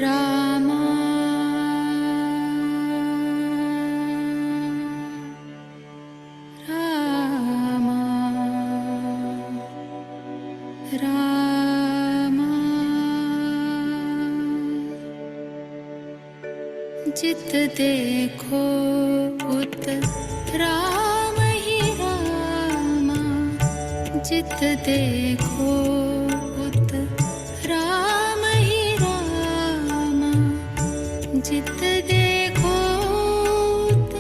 रामा रामा रामा जित देखो उत राम ही रामा जित देखो उत राम ही रामा जित देखो उत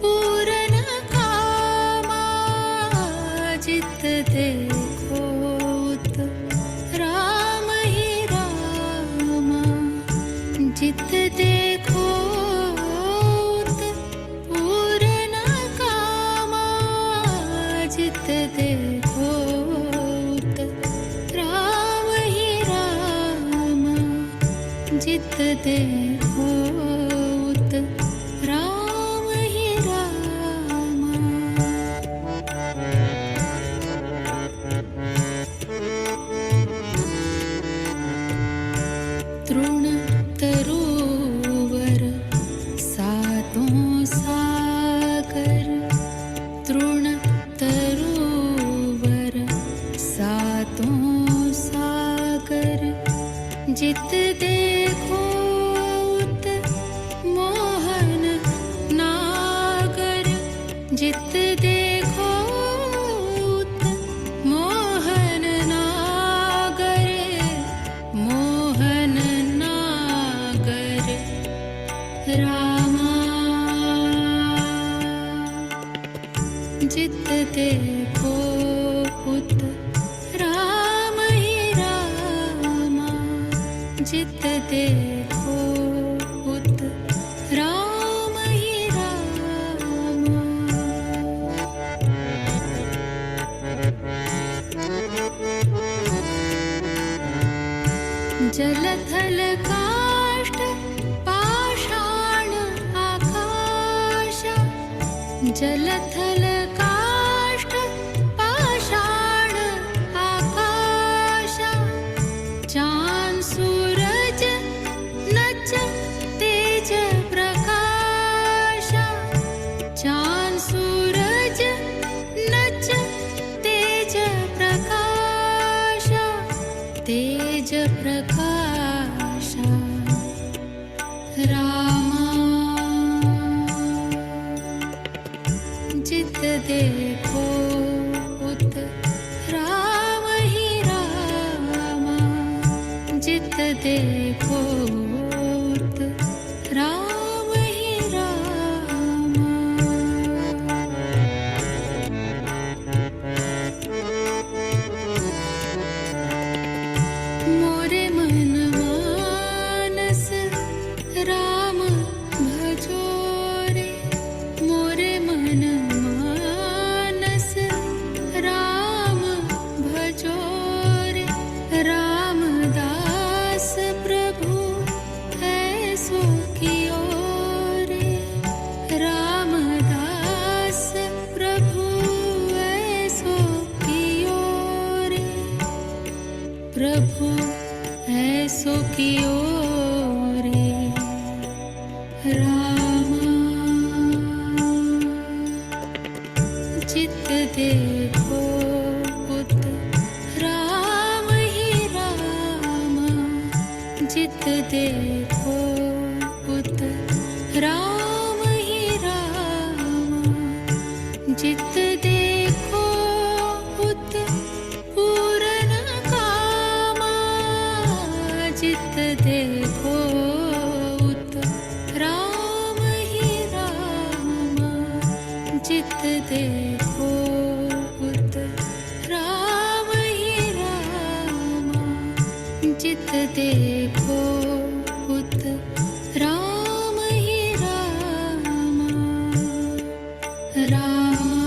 पूरन कामा जित देखो उत राम ही रामा जित देखो उत पूरन कामा जित देखो उत राम ही रामा जित देखो उत राम ही रामा तृण तरुवर सातों सागर तृण तरुवर सातों सागर जित देखो उत मोहन नागर जित देखो उत मोहन नागर मोहन नागर रामा जित देखो उत राम ही रामा जित देखो उत राम ही रामा जलथल काष्ठ पाषाण आकाश जलथल काष्ठ पाषाण आकाश चांद सूरज नच तेज प्रकाश चांद सूरज नच तेज प्रकाश तेज प्रकाश रामा जित देखो उत राम ही रामा जित देखो उत राम ही रामा मोरे मन मानस राम भजो रे मोरे मन मानस राम भजो रे रामदास प्रभु ऐसो कियो रे रामदास प्रभु ऐसो कियो रे प्रभु ऐसो कियो रे रामा जित देखो उत राम ही रामा जित देखो उत राम ही रामा जित देखो उत पूरन कामा जित देखो उत राम ही रामा जित देखो उत राम ही रामा जित देखो उत राम ही रामा रामा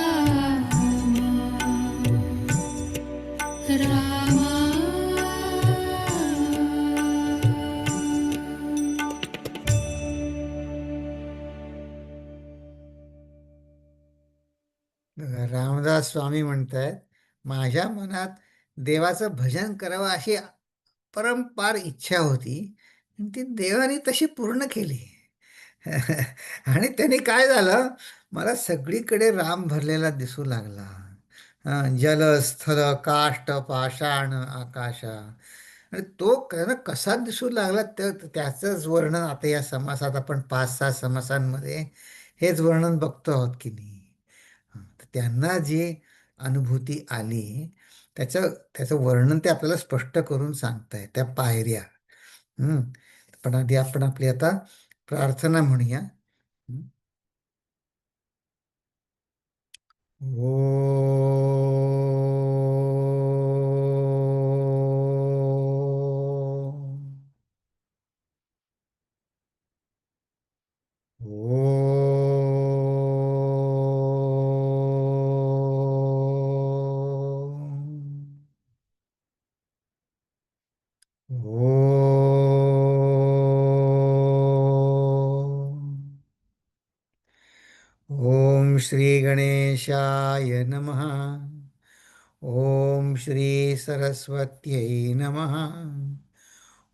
रामा रामा रामदास स्वामी म्हणतायत, माझ्या मनात देवाचं भजन करावं अशी परंपार इच्छा होती आणि ती देवाने तशी पूर्ण केली. आणि त्याने काय झालं, मला सगळीकडे राम भरलेला दिसू लागला. जल स्थल काष्ठ पाषाण आकाशा. आणि तो कसा दिसू लागला तर त्याचंच वर्णन आता या समासात आपण 5-6 समासांमध्ये हेच वर्णन बघतो आहोत की नाही. तर त्यांना जी अनुभूती आली त्याचं त्याचं वर्णन ते आपल्याला स्पष्ट करून सांगताय त्या पायऱ्या. हम्म. पण आधी आपण आपली आता प्रार्थना म्हणूया. हं. ओम श्री गणेशाय नमः. ओम श्री सरस्वत्यै नमः.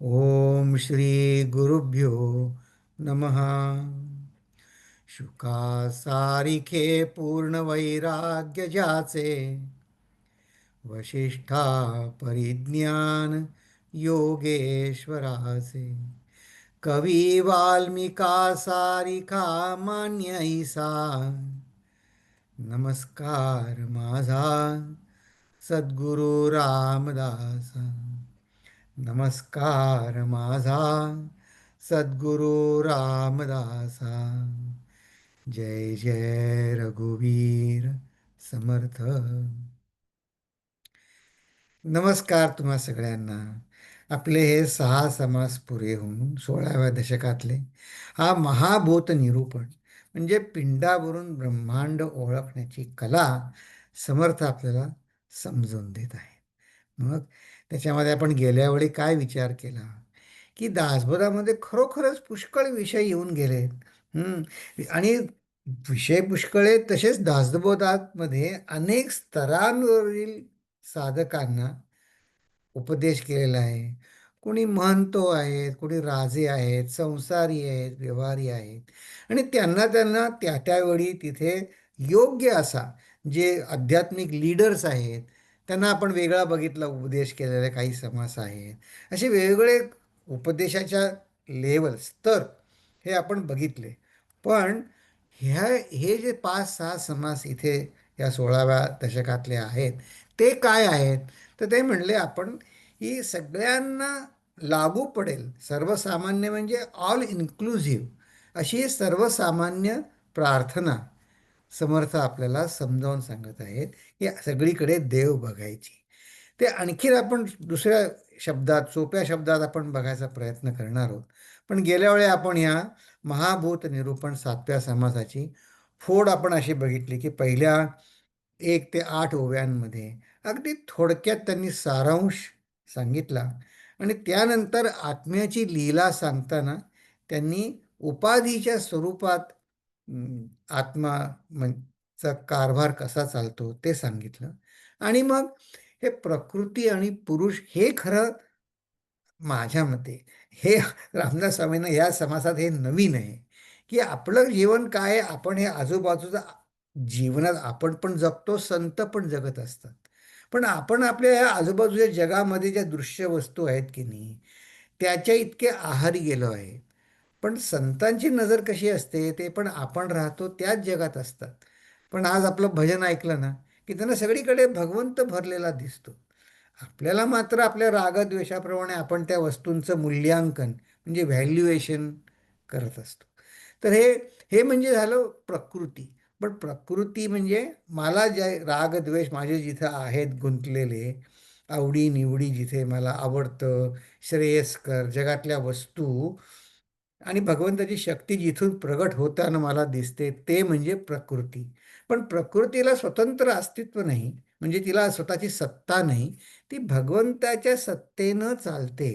ओम श्री गुरुभ्यो नमः. शुका सारिखे पूर्ण वैराग्य ज्याचे, वशिष्ठा परिज्ञान योगेश्वराचे, कवी वाल्मिका सारिखा मान्य ऐसा, नमस्कार माझा सद्गुरु रामदास. नमस्कार माझा सद्गुरु रामदासा. जय जय रघुवीर समर्थ. नमस्कार तुम्हा सगळ्यांना. आपले हे 6 समास पुरे होऊन 16व्या दशकातले हा महाभूत निरूपण म्हणजे पिंडावरून ब्रह्मांड ओळखण्याची कला समर्थ आपल्याला समजून देत आहे. मग त्याच्यामध्ये आपण गेल्या वेळी काय विचार केला की दासबोधामध्ये खरोखरच पुष्कळ विषय येऊन गेलेत. हम्म. आणि विषय पुष्कळ आहेत तसेच दासबोधामध्ये अनेक स्तरांवरील साधकांना उपदेश केलेला आहे. कोणी महंतो आहेत, कोणी राजे आहेत, संसारी आहेत, व्यवहारी आहेत. आणि त्यांना त्यांना त्या त्यावेळी तिथे योग्य असा जे आध्यात्मिक लीडर्स आहेत त्यांना आपण वेगळा बघितला उपदेश केलेले काही समास आहेत. असे वेगवेगळे उपदेशाच्या लेवल स्तर हे आपण बघितले. पण हे जे 5-6 समास इथे या 16व्या दशकातले आहेत ते काय आहेत, तर ते म्हणले आपण ही सगळ्यांना लागू पडेल, सर्वसामान्य म्हणजे ऑल इन्क्लुझिव्ह अशी सर्वसामान्य प्रार्थना समर्थ आपल्याला समजावून सांगत आहेत की सगळीकडे देव बघायची. ते आणखीन आपण दुसऱ्या शब्दात सोप्या शब्दात आपण बघायचा प्रयत्न करणार आहोत. पण गेल्या वेळी आपण या महाभूत निरूपण 7व्या समासाची फोड आपण अशी बघितली की पहिल्या 1 ते 8 ओव्यांमध्ये अगदी थोडक्यात त्यांनी सारांश सांगितला. आणि त्यानंतर आत्म्याची लीला सांगताना त्यांनी उपाधीच्या स्वरूपात आत्मा चा कारभार कसा चालतो ते सांगितलं. आणि मग हे प्रकृती आणि पुरुष हे खरं माझ्या मते हे रामदास स्वामींना या समासात हे नवीन आहे की आपलं जीवन काय आहे, आपण हे आजूबाजूचा जीवनात आपण पण जगतो, संत पण जगत असतात. पण आपण आपल्या या आजूबाजूच्या जगामध्ये ज्या दृश्य वस्तू आहेत की नाही त्याच्या इतके आहारी गेलो आहे. पण संतांची नजर कशी असते ते पण आपण राहतो त्याच जगात असतात. पण आज आपलं भजन ऐकलं ना की त्यांना सगळीकडे भगवंत भरलेला दिसतो. आपल्याला मात्र आपल्या रागद्वेषाप्रमाणे आपण त्या वस्तूंचं मूल्यांकन म्हणजे व्हॅल्युएशन करत असतो. तर हे हे म्हणजे झालं प्रकृती. पण प्रकृती म्हणजे मला जे रागद्वेष माझे जिथं आहेत गुंतलेले, आवडी-निवडी जिथे मला आवडतं, श्रेयस्कर जगातल्या वस्तू आणि भगवंताची शक्ती जिथून प्रगट होताना मला दिसते ते म्हणजे प्रकृती. पण प्रकृतीला स्वतंत्र अस्तित्व नाही, म्हणजे तिला स्वतःची सत्ता नाही. ती भगवंताच्या सत्तेनं चालते.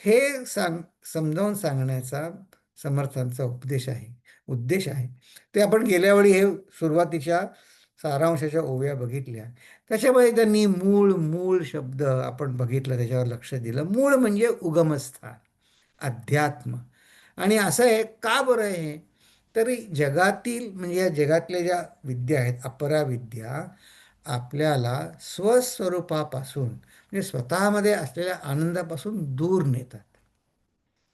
हे समजावून सांगण्याचा समर्थांचा उपदेश आहे, उद्देश आहे. ते आपण गेल्या वेळी हे सुरुवातीच्या सारांशाच्या ओव्या बघितल्या, त्याच्यामध्ये त्यांनी मूळ मूळ शब्द आपण बघितलं, त्याच्यावर लक्ष दिलं. मूळ म्हणजे उगमस्थान, अध्यात्म. आणि असं आहे का बरं आहे हे? तरी जगातील म्हणजे या जगातल्या ज्या विद्या आहेत, अपराविद्या, आपल्याला स्वस्वरूपापासून म्हणजे स्वतःमध्ये असलेल्या आनंदापासून दूर नेतात.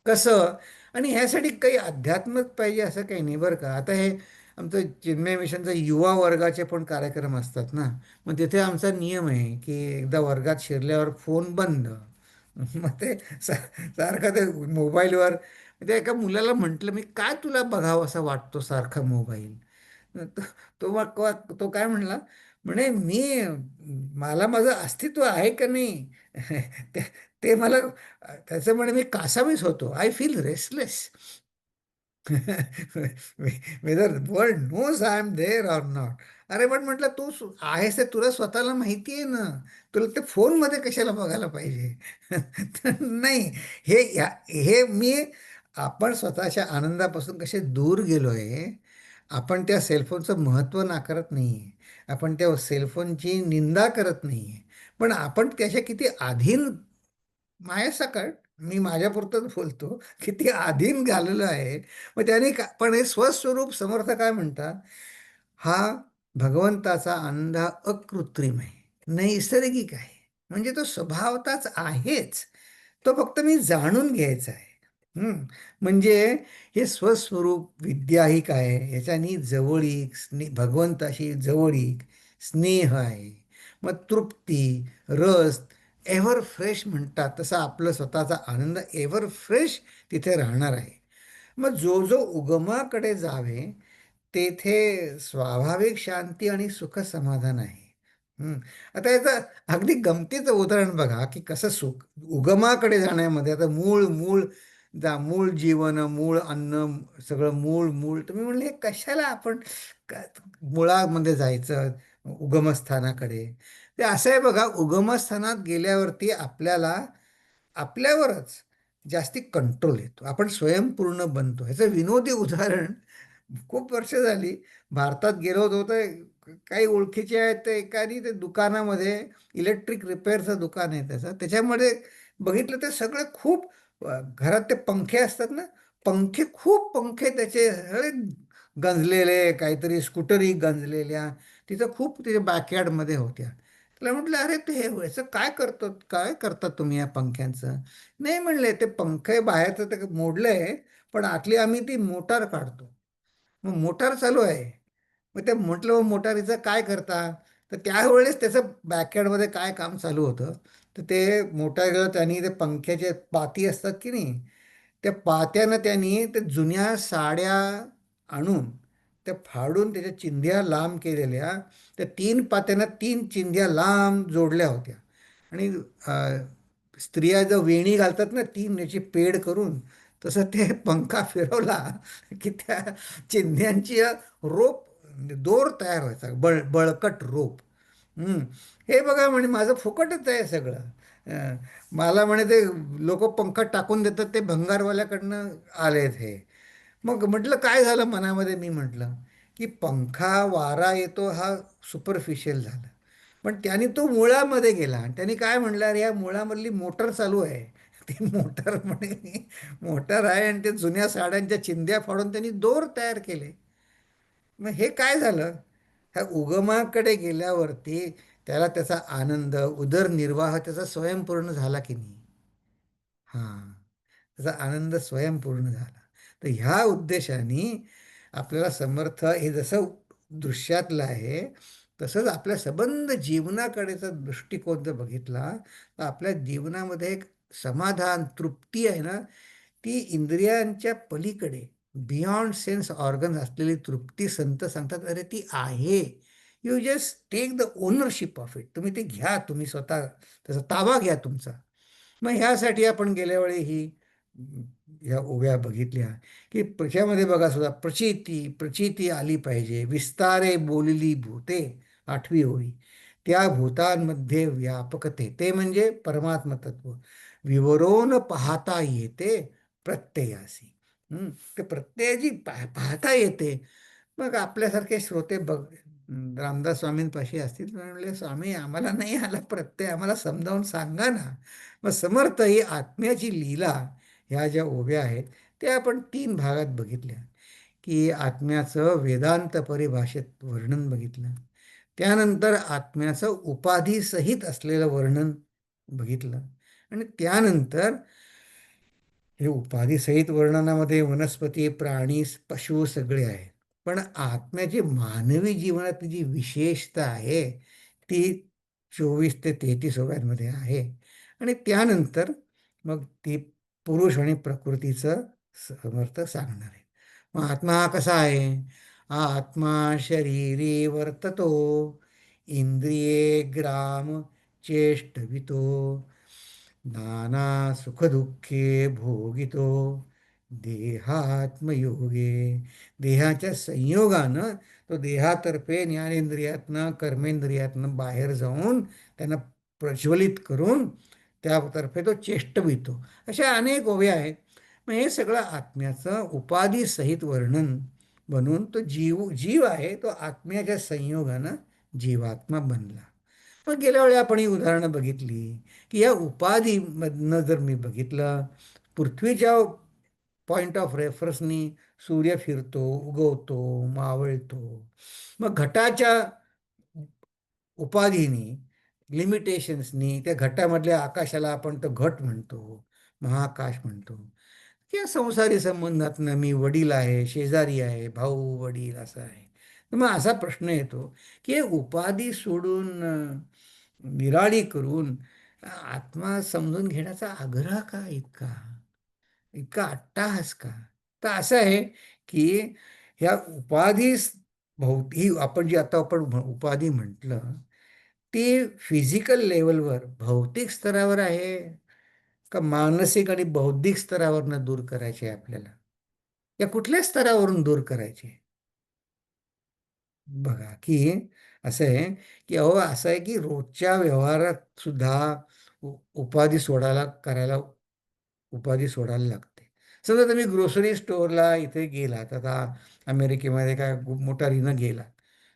कसं? आणि ह्यासाठी काही अध्यात्मच पाहिजे असं काही नाही बरं का. आता हे आमचं चिन्मय मिशनचा युवा वर्गाचे पण कार्यक्रम असतात ना, मग तिथे आमचा नियम आहे की एकदा वर्गात शिरल्यावर फोन बंद. मग ते सारखं ते मोबाईलवर, ते एका मुलाला म्हटलं मी, काय तुला बघावं असं वाटतो सारखा मोबाईल? तो तो तो काय म्हणला, म्हणे मी, मला माझं अस्तित्व आहे का नाही ते ते मला, त्याचं म्हणे मी कासावीस होतो, I feel restless. Whether world knows I am there or not. अरे पण म्हटलं तू आहेस ते तुला स्वतःला माहिती आहे ना, तुला ते फोनमध्ये कशाला बघायला पाहिजे? तर नाही, हे मी, आपण स्वतःच्या आनंदापासून कसे दूर गेलोय. आपण त्या सेलफोनचं महत्त्व नाकारत नाहीये, आपण त्या सेलफोनची निंदा करत नाहीये, पण आपण त्याच्या किती अधीन, माझ्यासकट, मी माझ्यापुरतंच बोलतो, किती अधीन झालेलो आहे. मग त्याने पण हे स्वस्वरूप समर्थ काय म्हणतात, हा भगवंताचा आनंद हा अकृत्रिम आहे, नैसर्गिक आहे. म्हणजे तो स्वभावताच आहेच, तो फक्त मी जाणून घ्यायचा आहे. म्हणजे हे स्वस्वरूप विद्या ही काय आहे, ह्याच्यानी जवळीक, भगवंताशी जवळीक, स्नेह आहे. मग तृप्ती, रस, एव्हर फ्रेश म्हणतात तसं आपलं स्वतःचा आनंद एव्हर फ्रेश तिथे राहणार आहे. मग जो जो उगमाकडे जावे तेथे स्वाभाविक शांती आणि सुख समाधान आहे. हं. आता याचं अगदी गमतीचं उदाहरण बघा की कसं सुख उगमाकडे जाण्यामध्ये, आता मूळ मूळ मूळ जीवन, मूळ अन्न, सगळं मूळ मूळ, तुम्ही म्हणले हे कशाला आपण मुळामध्ये जायचं उगमस्थानाकडे? ते असं आहे बघा, उगमस्थानात गेल्यावरती आपल्याला आपल्यावरच जास्ती कंट्रोल येतो, आपण स्वयंपूर्ण बनतो. ह्याचं विनोदी उदाहरण, खूप वर्ष झाली भारतात गेलो होतो, तर काही ओळखीचे आहेत, ते एकाने ते दुकानामध्ये, इलेक्ट्रिक रिपेअरचं दुकान आहे त्याचं, त्याच्यामध्ये बघितलं ते सगळे खूप, घरात ते पंखे असतात ना, पंखे, खूप पंखे त्याचे सगळे गंजलेले, काहीतरी स्कूटरी गंजलेल्या तिथं खूप तिच्या बॅकयार्डमध्ये होत्या. त्याला म्हटलं अरे ते याचं काय करतो, काय करतात तुम्ही या पंख्यांचं? नाही म्हणले, ते पंखे बाहेरचं ते मोडलंय, पण आतली आम्ही ती मोटार काढतो. मग मोटार चालू आहे. मग ते म्हटलं मग मोटारीचं काय करता? तर त्यावेळेस त्याचं बॅकयार्डमध्ये काय काम चालू होतं, तर ते मोटार त्यांनी ते पंख्याचे पाती असतात की नाही, त्या पात्यानं त्यांनी ते जुन्या साड्या आणून त्या फाडून त्याच्या चिंध्या लांब केलेल्या, त्या तीन पात्यांना तीन चिंध्या लांब जोडल्या होत्या. आणि स्त्रिया जर वेणी घालतात ना, तीन याची पेड करून, तसं ते पंखा फिरवला की त्या चिंध्यांची रोप, दोर तयार व्हायचा, बळकट रोप. हं. हे बघा म्हणे माझं फुकटच आहे सगळं. मला म्हणे ते लोक पंखा टाकून देतात, ते भंगारवाल्याकडनं आलेत हे. मग म्हटलं काय झालं मनामध्ये, मी म्हटलं की पंखा वारा येतो हा सुपरफिशियल झाला, पण त्याने तो मुळामध्ये गेला आणि त्यांनी काय म्हणलं, अरे या मुळामधली मोटर चालू आहे. ती मोटर म्हणे, मोटर आहे आणि ते जुन्या साड्यांच्या चिंध्या फाडून त्यांनी दोर तयार केले. मग हे काय झालं, ह्या उगमाकडे गेल्यावरती त्याला त्याचा आनंद, उदरनिर्वाह त्याचा स्वयंपूर्ण झाला की नाही? हां, त्याचा आनंद स्वयंपूर्ण झाला. तर ह्या उद्देशाने आपल्याला समर्थ हे जसं दृश्यातलं आहे, तसंच आपल्या संबंध जीवनाकडेचा दृष्टिकोन जर बघितला, तर आपल्या जीवनामध्ये एक समाधान, तृप्ती आहे ना, ती इंद्रियांच्या पलीकडे, बियॉन्ड सेन्स ऑर्गन असलेली तृप्ती, संत सांगतात अरे ती आहे. You just take the ownership of it. तुम्ही ते घ्या, तुम्ही स्वतः त्याचा ताबा घ्या तुमचा. मग ह्यासाठी आपण गेल्या वेळी ही ह्या ओव्या बघितल्या की त्याच्यामध्ये बघा सुद्धा, प्रचिती प्रचिती आली पाहिजे, विस्तारे बोलली भूते, आठवी ओळी, त्या भूतांमध्ये व्यापकते, ते म्हणजे परमात्म तत्व, विवरून पाहता येते प्रत्ययासी. ते प्रत्ययाची पाहता येते. मग आपल्यासारखे श्रोते रामदास स्वामींपाशी असतील तर म्हणले, स्वामी आम्हाला नाही आला प्रत्यय, आम्हाला समजावून सांगा ना. मग समर्थ ही आत्म्याची लीला ह्या ज्या ओव्या आहेत त्या आपण 3 भागात बघितल्या. की आत्म्याचं वेदांत परिभाषेत वर्णन बघितलं, त्यानंतर आत्म्याचं उपाधीसहित असलेलं वर्णन बघितलं, आणि त्यानंतर हे उपाधीसहित वर्णनामध्ये वनस्पती, प्राणी, पशु सगळे आहेत. पण आत्म्याची मानवी जीवनातली जी विशेषता आहे ती 24 ते 33 ओव्यांमध्ये आहे. आणि त्यानंतर मग ती पुरुष आणि प्रकृतीचं समर्थ सांगणार आहे. मग आत्मा हा कसा आहे? हा आत्मा शरीरे वर्ततो, इंद्रिये ग्राम चेष्टवितो, नाना सुखदुःखे भोगितो, देहात्मयोगे. देहाच्या संयोगानं तो देहातर्फे ज्ञानेंद्रियातनं कर्मेंद्रियातनं बाहेर जाऊन त्यांना प्रज्वलित करून त्यातर्फे तो चेष्टवितो. अशा अनेक ओव्या आहेत. मग हे सगळं आत्म्याचं उपाधीसहित वर्णन बनून तो जीव आहे तो आत्म्याच्या संयोगानं जीवात्मा बनला. मग गेल्या वेळी आपण ही उदाहरणं बघितली की या उपाधीमधनं जर मी बघितलं, पृथ्वीच्या पॉइंट ऑफ रेफरन्सनी सूर्य फिरतो, उगवतो, मावळतो. मग घटाच्या उपाधीनी, लिमिटेशन्सनी त्या घटामधल्या आकाशाला आपण तो घट म्हणतो, महाआकाश म्हणतो. किंवा संसारी संबंधातनं मी वडील आहे, शेजारी आहे, भाऊ वडील असं आहे. तर मग असा प्रश्न येतो की हे उपाधी सोडून निराळी करून आत्मा समजून घेण्याचा आग्रह का इतका, इतका अट्टाहास का? तर असं आहे की ह्या उपाधी ही आपण जी आता आपण उपाधी म्हटलं ती फिजिकल लेवलवर भौतिक स्तरावर आहे का मानसिक आणि बौद्धिक स्तरावरनं दूर करायचे आहे आपल्याला, या कुठल्या स्तरावरून दूर करायचे? बघा की असं आहे की अहो असं आहे की रोजच्या व्यवहारात सुद्धा उपाधी सोडायला करायला उपाधी सोडायला लागते. समजा तुम्ही ग्रोसरी स्टोअरला इथे गेलात, आता अमेरिकेमध्ये काय मोटारीनं गेलात,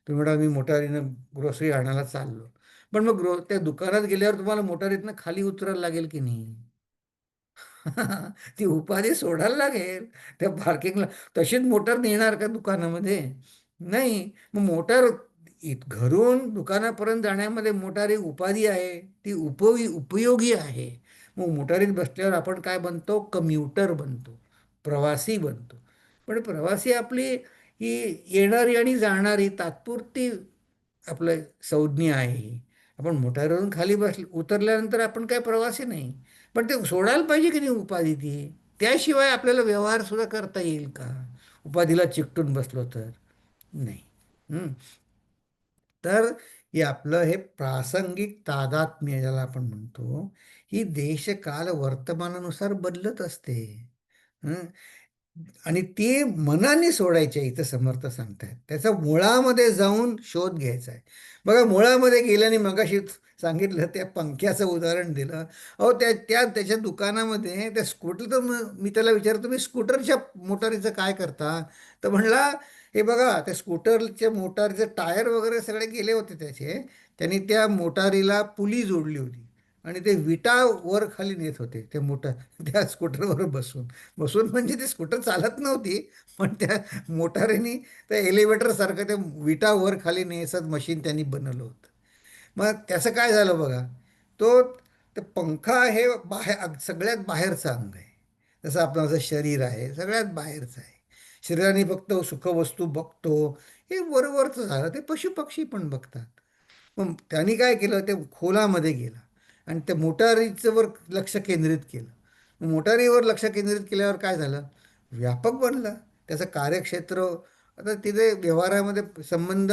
तुम्ही म्हणा मी मोटारीनं ग्रोसरी आणायला चाललो. पण मग त्या दुकानात गेल्यावर तुम्हाला मोटारीतनं खाली उतरायला लागेल की नाही? ती उपाधी सोडायला लागेल त्या पार्किंगला. तशीच मोटार नेणार का दुकानामध्ये? नाही. मग मोटार घरून दुकानापर्यंत जाण्यामध्ये मोटार एक उपाधी आहे, ती उपयोगी आहे. मग मोटारीत बसल्यावर आपण काय बनतो? कम्युटर बनतो, प्रवासी बनतो. पण प्रवासी आपली ही येणारी आणि जाणारी तात्पुरती आपलं संज्ञा आहे ही. आपण मोटारवरून खाली उतरल्यानंतर आपण काय प्रवासी नाही. पण ते सोडायला पाहिजे की नाही उपाधी ती? त्याशिवाय आपल्याला व्यवहार सुद्धा करता येईल का उपाधीला चिकटून बसलो तर? नाही. हं. तर हे आपलं हे प्रासंगिक तादात्म्य ज्याला आपण म्हणतो, ही देश काल वर्तमानानुसार बदलत असते. हं. आणि ती मनाने सोडायची आहे, इथं समर्थ सांगतायत. त्याचा मुळामध्ये जाऊन शोध घ्यायचा आहे. बघा मुळामध्ये गेल्याने मगाशी सांगितलं त्या पंख्याचं उदाहरण दिलं. अहो त्याच्या दुकानामध्ये त्या स्कूटर, तर मी त्याला विचारतो तुम्ही स्कूटरच्या मोटारीचं काय करता? तर म्हणला हे बघा त्या स्कूटरच्या मोटारीचे टायर वगैरे सगळे गेले होते त्याचे. त्यांनी त्या मोटारीला पुली जोडली होती आणि ते विटा वर खाली नेत होते ते मोटर, त्या स्कूटरवर बसून. बसून म्हणजे ती स्कूटर चालत नव्हती, पण त्या मोटारीने त्या एलिव्हेटरसारखं त्या विटा वर खाली न्यायचं मशीन त्यांनी बनवलं होतं. मग त्याचं काय झालं बघा, तो ते पंखा हे सगळ्यात बाहेरचं अंग आहे. जसं आपलं शरीर आहे सगळ्यात बाहेरचं आहे. शरीराने फक्त सुखवस्तू बघतो, हे वरवरचं झालं. ते पशुपक्षी पण बघतात. मग त्यांनी काय केलं, ते खोलामध्ये गेलं आणि त्या मोटारीचं वर लक्ष केंद्रित केलं. मग मोटारीवर लक्ष केंद्रित केल्यावर काय झालं, व्यापक बनलं त्याचं कार्यक्षेत्र. आता तिथे व्यवहारामध्ये संबंध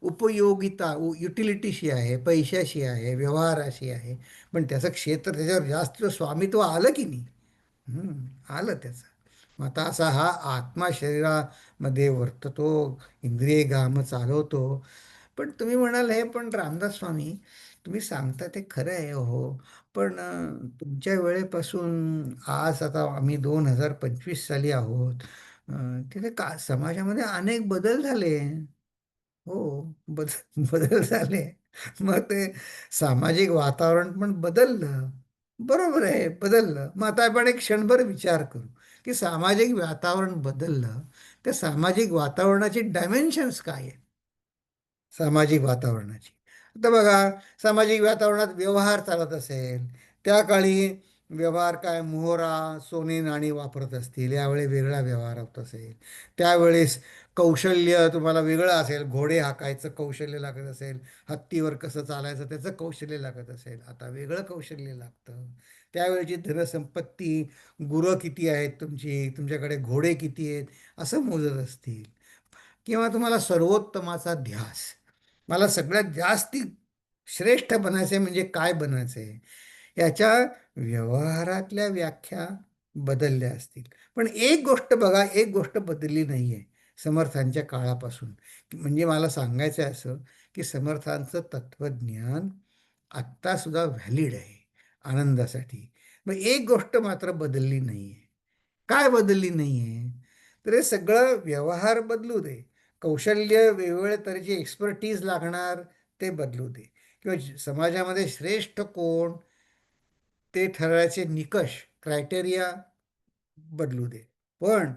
उपयोगिता युटिलिटीशी आहे, पैशाशी आहे, व्यवहाराशी आहे. पण त्याचं क्षेत्र त्याच्यावर जास्त स्वामित्व आलं की नाही? आलं त्याचं. मग आता असा हा आत्मा शरीरामध्ये वर्ततो, इंद्रिय गाम चालवतो. पण तुम्ही म्हणाल हे पण रामदास स्वामी तुम्ही सांगता ते खरं आहे हो. पण तुमच्या वेळेपासून आज आता आम्ही 2025 साली आहोत. तिथे का समाजामध्ये अनेक बदल झाले. हो, बदल झाले. मग ते सामाजिक वातावरण पण बदललं. बरोबर आहे, बदललं. मग आता आपण एक क्षणभर विचार करू, की सामाजिक वातावरण बदललं, त्या सामाजिक वातावरणाची डायमेन्शन्स काय आहेत? सामाजिक वातावरणाची. आता बघा, सामाजिक वातावरणात व्यवहार चालत असेल, त्या काळी व्यवहार काय मोहरा, सोने नाणी वापरत असतील, यावेळी वेगळा व्यवहार होत असेल. त्यावेळेस कौशल्य तुम्हाला वेगळं असेल, घोडे हाकायचं कौशल्य लागत असेल, हत्तीवर कसं चालायचं त्याचं कौशल्य लागत असेल, आता वेगळं कौशल्य लागतं. त्यावेळेची धनसंपत्ती, गुरं किती आहेत तुमची, तुमच्याकडे घोडे किती आहेत, असं मोजत असतील. किंवा तुम्हाला सर्वोत्तमाचा ध्यास, मला सगळ्यात जास्ती श्रेष्ठ बनायचे म्हणजे काय बनायचे, याच्या व्यवहारातल्या व्याख्या बदलल्या असतील. पण एक गोष्ट बघा, एक गोष्ट बदलली नाही आहे समर्थांच्या काळापासून. म्हणजे मला सांगायचं आहे असं, की समर्थांचं तत्त्वज्ञान आत्तासुद्धा व्हॅलिड आहे आनंदासाठी. मग एक गोष्ट मात्र बदलली नाही आहे. काय बदलली नाही आहे? तर हे सगळं व्यवहार बदलू दे, कौशल्य वेगवेगळ्या तऱ्हेची एक्सपर्टीज लागणार ते बदलू दे, किंवा समाजामध्ये श्रेष्ठ कोण ते ठरवायचे निकष, क्रायटेरिया बदलू दे. पण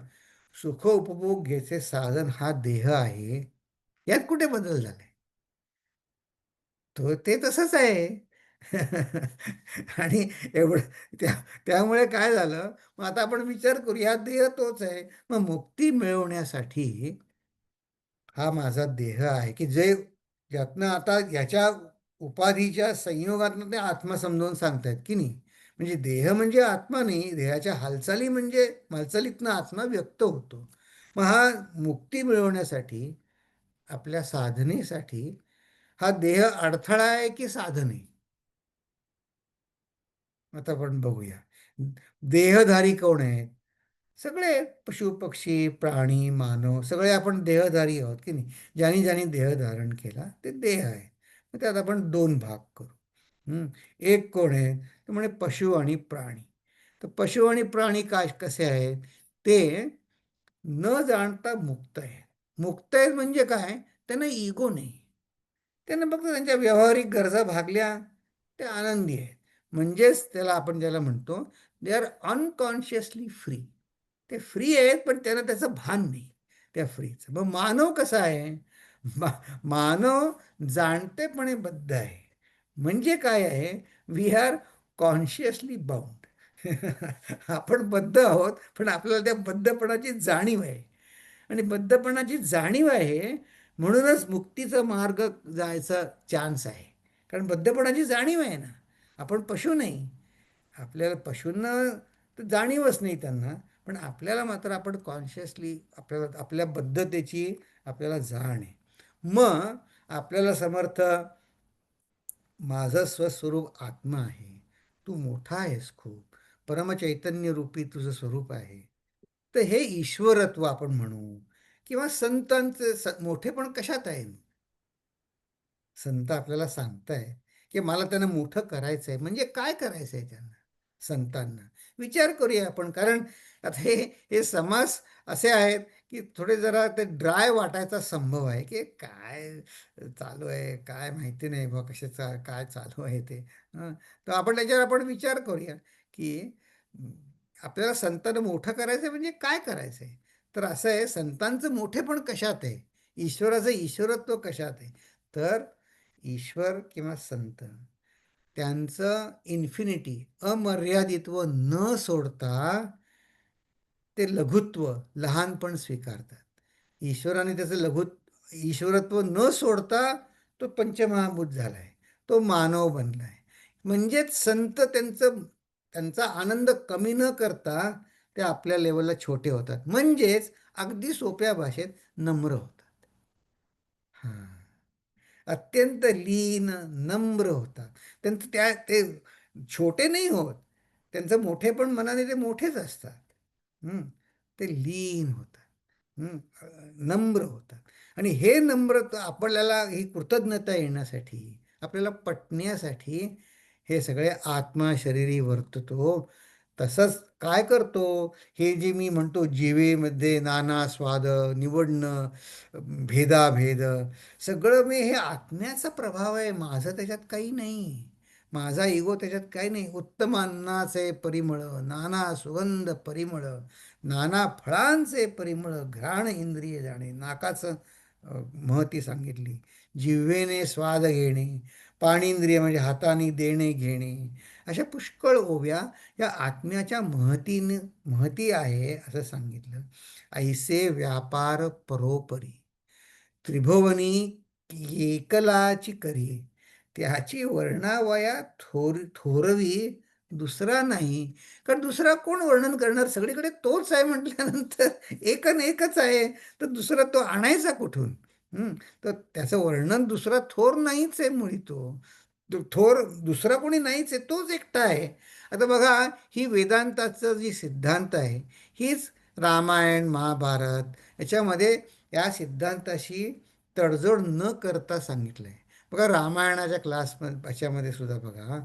सुख उपभोग घ्यायचे साधन हा देह आहे, यात कुठे बदल झालाय? तो ते तसंच आहे. आणि एवढं त्या त्यामुळे काय झालं, मग आता आपण विचार करू, या देह तोच आहे. मग मुक्ती मिळवण्यासाठी हा माझा देह आहे, की जे ज्यातनं आता याच्या उपाधीच्या संयोगातनं ते आत्मा समजावून सांगतायत की नाही. म्हणजे देह म्हणजे आत्मा नाही, देहाच्या हालचाली म्हणजे हालचालीतनं आत्मा व्यक्त होतो. मग हा मुक्ती मिळवण्यासाठी, आपल्या साधनेसाठी हा देह अडथळा आहे की साधन आहे? आता आपण बघूया. देहधारी कोण आहेत? सगळे पशु पक्षी प्राणी मानव सगळे आपण देहधारी आहोत की नाही. ज्याने ज्याने देह धारण केला ते देह आहे. मग त्यात आपण दोन भाग करू. हं. एक कोण आहे, तर म्हणे पशु आणि प्राणी. तर पशु आणि प्राणी काय कसे आहेत? ते न जाणता मुक्त आहेत. मुक्त आहेत म्हणजे काय, त्यांना इगो नाही. त्यांना फक्त त्यांच्या व्यावहारिक गरजा भागल्या, ते आनंदी आहेत. म्हणजेच त्याला आपण ज्याला म्हणतो, दे आर अनकॉन्शियसली फ्री. ते फ्री आहेत, पण त्यांना त्याचं भान नाही त्या फ्रीचं. मग मानव कसा आहे? मा मानव जाणतेपणे बद्ध आहे. म्हणजे काय आहे? We are consciously bound. आपण बद्ध आहोत, पण आपल्याला त्या बद्धपणाची जाणीव आहे. आणि बद्धपणाची जाणीव आहे, म्हणूनच मुक्तीचा मार्ग जायचा चान्स आहे. कारण बद्धपणाची जाणीव आहे ना. आपण पशु नाही. आपल्याला पशूंना तर जाणीवच नाही त्यांना. पण आपल्याला मात्र आपण कॉन्शियसली आपल्याला आपल्या बद्धतेची आपल्याला जाण आहे. मग आपल्याला समर्थ, माझं स्वस्वरूप आत्मा आहे, तू मोठा आहेस खूप, परमचैतन्य रूपी तुझं स्वरूप आहे. तर हे ईश्वरत्व आपण म्हणू. किंवा संतांचं मोठेपण कशात आहे? संत आपल्याला सांगताय की मला त्यांना मोठं करायचं आहे. म्हणजे काय करायचं आहे त्यांना, संतांना? विचार करूया आपण. कारण आता हे हे समास असे आहेत की थोडे जरा ते ड्राय वाटायचा संभव आहे, की काय चालू आहे, काय माहिती नाही बा कशाचा काय चालू आहे ते. हं. तर आपण त्याच्यावर आपण विचार करूया की आपल्याला संतांना मोठं करायचं आहे म्हणजे काय करायचं आहे. तर असं आहे, संतांचं मोठेपण कशात आहे, ईश्वराचं ईश्वरत्व कशात आहे? तर ईश्वर किंवा संत त्यांचं इन्फिनिटी, अमर्यादित्व न सोडता ते लघुत्व, लहानपण स्वीकारतात. ईश्वराने त्याचं ईश्वरत्व न सोडता तो पंचमहाभूत झालाय, तो मानव बनलाय. म्हणजेच संत त्यांचा आनंद कमी न करता ते आपल्या लेवलला छोटे होतात. म्हणजेच अगदी सोप्या भाषेत नम्र होतात. हां. अत्यंत लीन, नम्र होतात. त्यांचं ते छोटे नाही होत. त्यांचं मोठेपण मनाने ते मोठेच असतात. हं. ते लीन होतात. हं. नम्र होतात. आणि हे नम्रता आपल्याला ही कृतज्ञता येण्यासाठी, आपल्याला पटण्यासाठी हे सगळे आत्मा शरीरी वर्ततो. तसंच काय करतो, हे जे मी म्हणतो जिभेमध्ये नाना स्वाद निवडणं, भेदाभेद, सगळं मी हे आत्म्याचा प्रभाव आहे. माझं त्याच्यात काही नाही. माझा इगो त्याच्यात काही नाही. उत्तम अन्नाचे परिमळ, नाना सुगंध परिमळ, नाना फळांचे परिमळ, घ्राण इंद्रिय जाणे, नाकाचं महती सांगितली, जिव्हेने स्वाद घेणे, पाणींद्रिय म्हणजे हाताने देणे घेणे, अशा पुष्कळ ओव्या या आत्म्याच्या महती आहे असं सांगितलं. ऐसे व्यापार परोपरी त्रिभुवनी एकलाची करी, त्याची वर्णावया थोरवी दुसरा नाही. कारण दुसरा कोण वर्णन करणार, सगळीकडे तोच आहे म्हटल्यानंतर एकन एकच आहे, तर दुसरा तो आणायचा कुठून? तर त्याचं वर्णन दुसरा थोर नाहीच आहे मुळी. थोर दुसरा कोणी नाहीच आहे, तोच एकटा आहे. आता बघा, ही वेदांताचं जी सिद्धांत आहे, हीच रामायण महाभारत याच्यामध्ये या सिद्धांताशी तडजोड न करता सांगितलं आहे. बघा रामायणाच्या याच्यामध्ये सुद्धा बघा,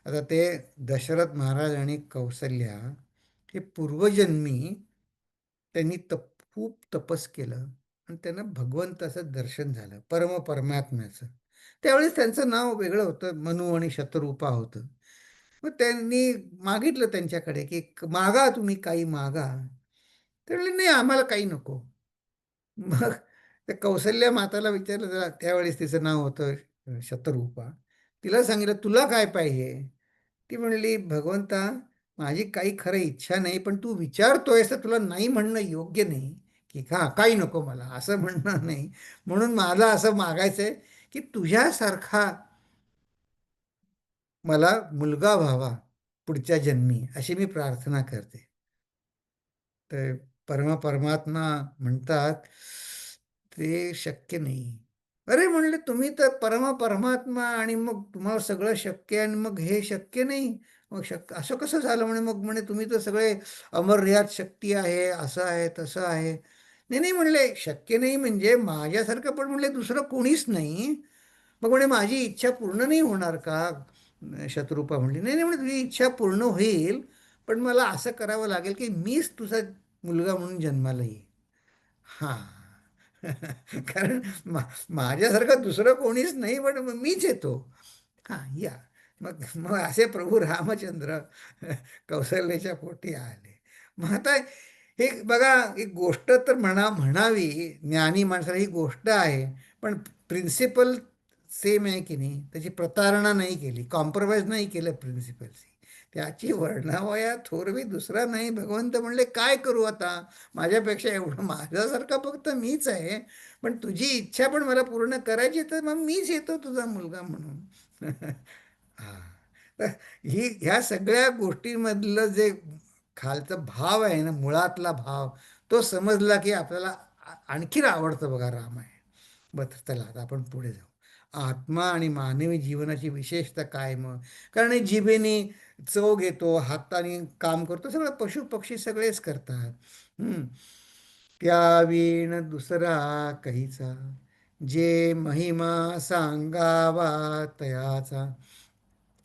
आता ते दशरथ महाराज आणि कौसल्या हे पूर्वजन्मी त्यांनी खूप तपस केलं आणि त्यांना भगवंताचं दर्शन झालं, परमात्म्याचं. त्यावेळेस त्यांचं नाव वेगळं होतं, मनु आणि शतरूपा होतं. मग त्यांनी मागितलं त्यांच्याकडे की मागा, तुम्ही काही मागा. ते म्हणले नाही, आम्हाला काही नको. मग त्या कौसल्या माताला विचारलं, त्यावेळेस तिचं नाव होतं शतरूपा. तिला सांगितलं, तुला काय पाहिजे? ती म्हणली, भगवंता, माझी काही खरं इच्छा नाही, पण तू विचारतोयस तर तुला नाही म्हणणं योग्य नाही, की हा काही नको मला असं म्हणणं नाही. म्हणून मला असं मागायचंय की तुझ्यासारखा मला मुलगा व्हावा पुढच्या जन्मी, अशी मी प्रार्थना करते. तर परमात्मा म्हणतात, ते शक्य नाही. अरे म्हणले, तुम्ही तर परमात्मा आणि मग तुम्हाला सगळं शक्य आहे आणि मग हे शक्य नाही. मग असं कसं झालं म्हणे. मग म्हणे, तुम्ही तर सगळे अमर्याद शक्ती आहे, असं आहे तसं आहे. नाही नाही म्हणले, शक्य नाही म्हणजे माझ्यासारखं पण म्हणले दुसरं कोणीच नाही. मग म्हणे, माझी इच्छा पूर्ण नाही होणार का? शत्रुपा म्हणली, नाही नाही म्हणे, तुझी इच्छा पूर्ण होईल, पण मला असं करावं लागेल की मीच तुझा मुलगा म्हणून जन्माला येईल. हां. कारण माझ्यासारखं दुसरं कोणीच नाही, पण मग मीच येतो. हां, या. मग मग असे प्रभू रामचंद्र कौशल्याच्या पोटी आले. मग आता हे बघा, एक गोष्ट तर म्हणावी, ज्ञानी माणसाला ही गोष्ट आहे, पण प्रिन्सिपल सेम आहे की नाही, त्याची प्रतारणा नाही केली, कॉम्प्रोमाइज नाही केलं प्रिन्सिपलशी. त्याची वर्णावया थोरवी दुसरा नाही. भगवंत म्हणले, काय करू आता, माझ्यापेक्षा एवढं माझ्यासारखा फक्त मीच आहे, पण तुझी इच्छा पण मला पूर्ण करायची, तर मग मीच येतो तुझा मुलगा म्हणून. हा. तर ह्या सगळ्या गोष्टींमधलं जे खालचं भाव आहे ना, मुळातला भाव, तो समजला की आपल्याला आणखीन आवडतं बघा रामायण. बरं, चला आता आपण पुढे जाऊ. आत्मा आणि मानवी जीवनाची विशेषता काय मग? कारण हे जिभेने चव घेतो, हाताने काम करतो, सगळं पशु पक्षी सगळेच करतात. हम्म. त्या वीण दुसरा काहीचा, जे महिमा सांगावा तयाचा,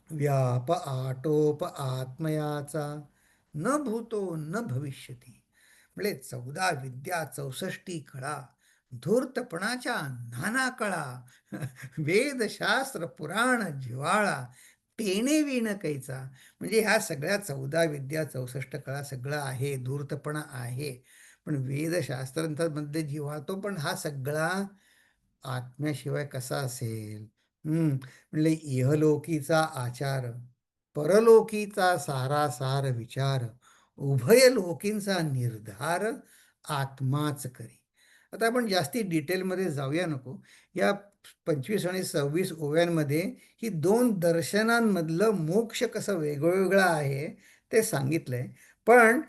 व्याप आटोप आत्मयाचा, न भूतो न भविष्यती. म्हणजे 14 विद्या 64 कळा, धूर्तपणाच्या नाना कळा, वेदशास्त्र पुराण जिव्हाळा, पेणे विण कैचा. म्हणजे ह्या सगळ्या 14 विद्या 64 कळा सगळं आहे, धूर्तपणा आहे, पण वेदशास्त्रांमध्ये जिव्हाळतो, पण हा सगळा आत्म्याशिवाय कसा असेल? म्हणले, इहलोकीचा आचार, परलोकीचा सारासार विचार, उभय लोकींचा निर्धार आत्माच करी. आता आपण जास्ती डिटेलमध्ये जाऊया नको. या 25 आणि 26 ओव्यांमध्ये ही दोन दर्शनांमधलं मोक्ष कसं वेगवेगळं आहे ते सांगितलंय. पण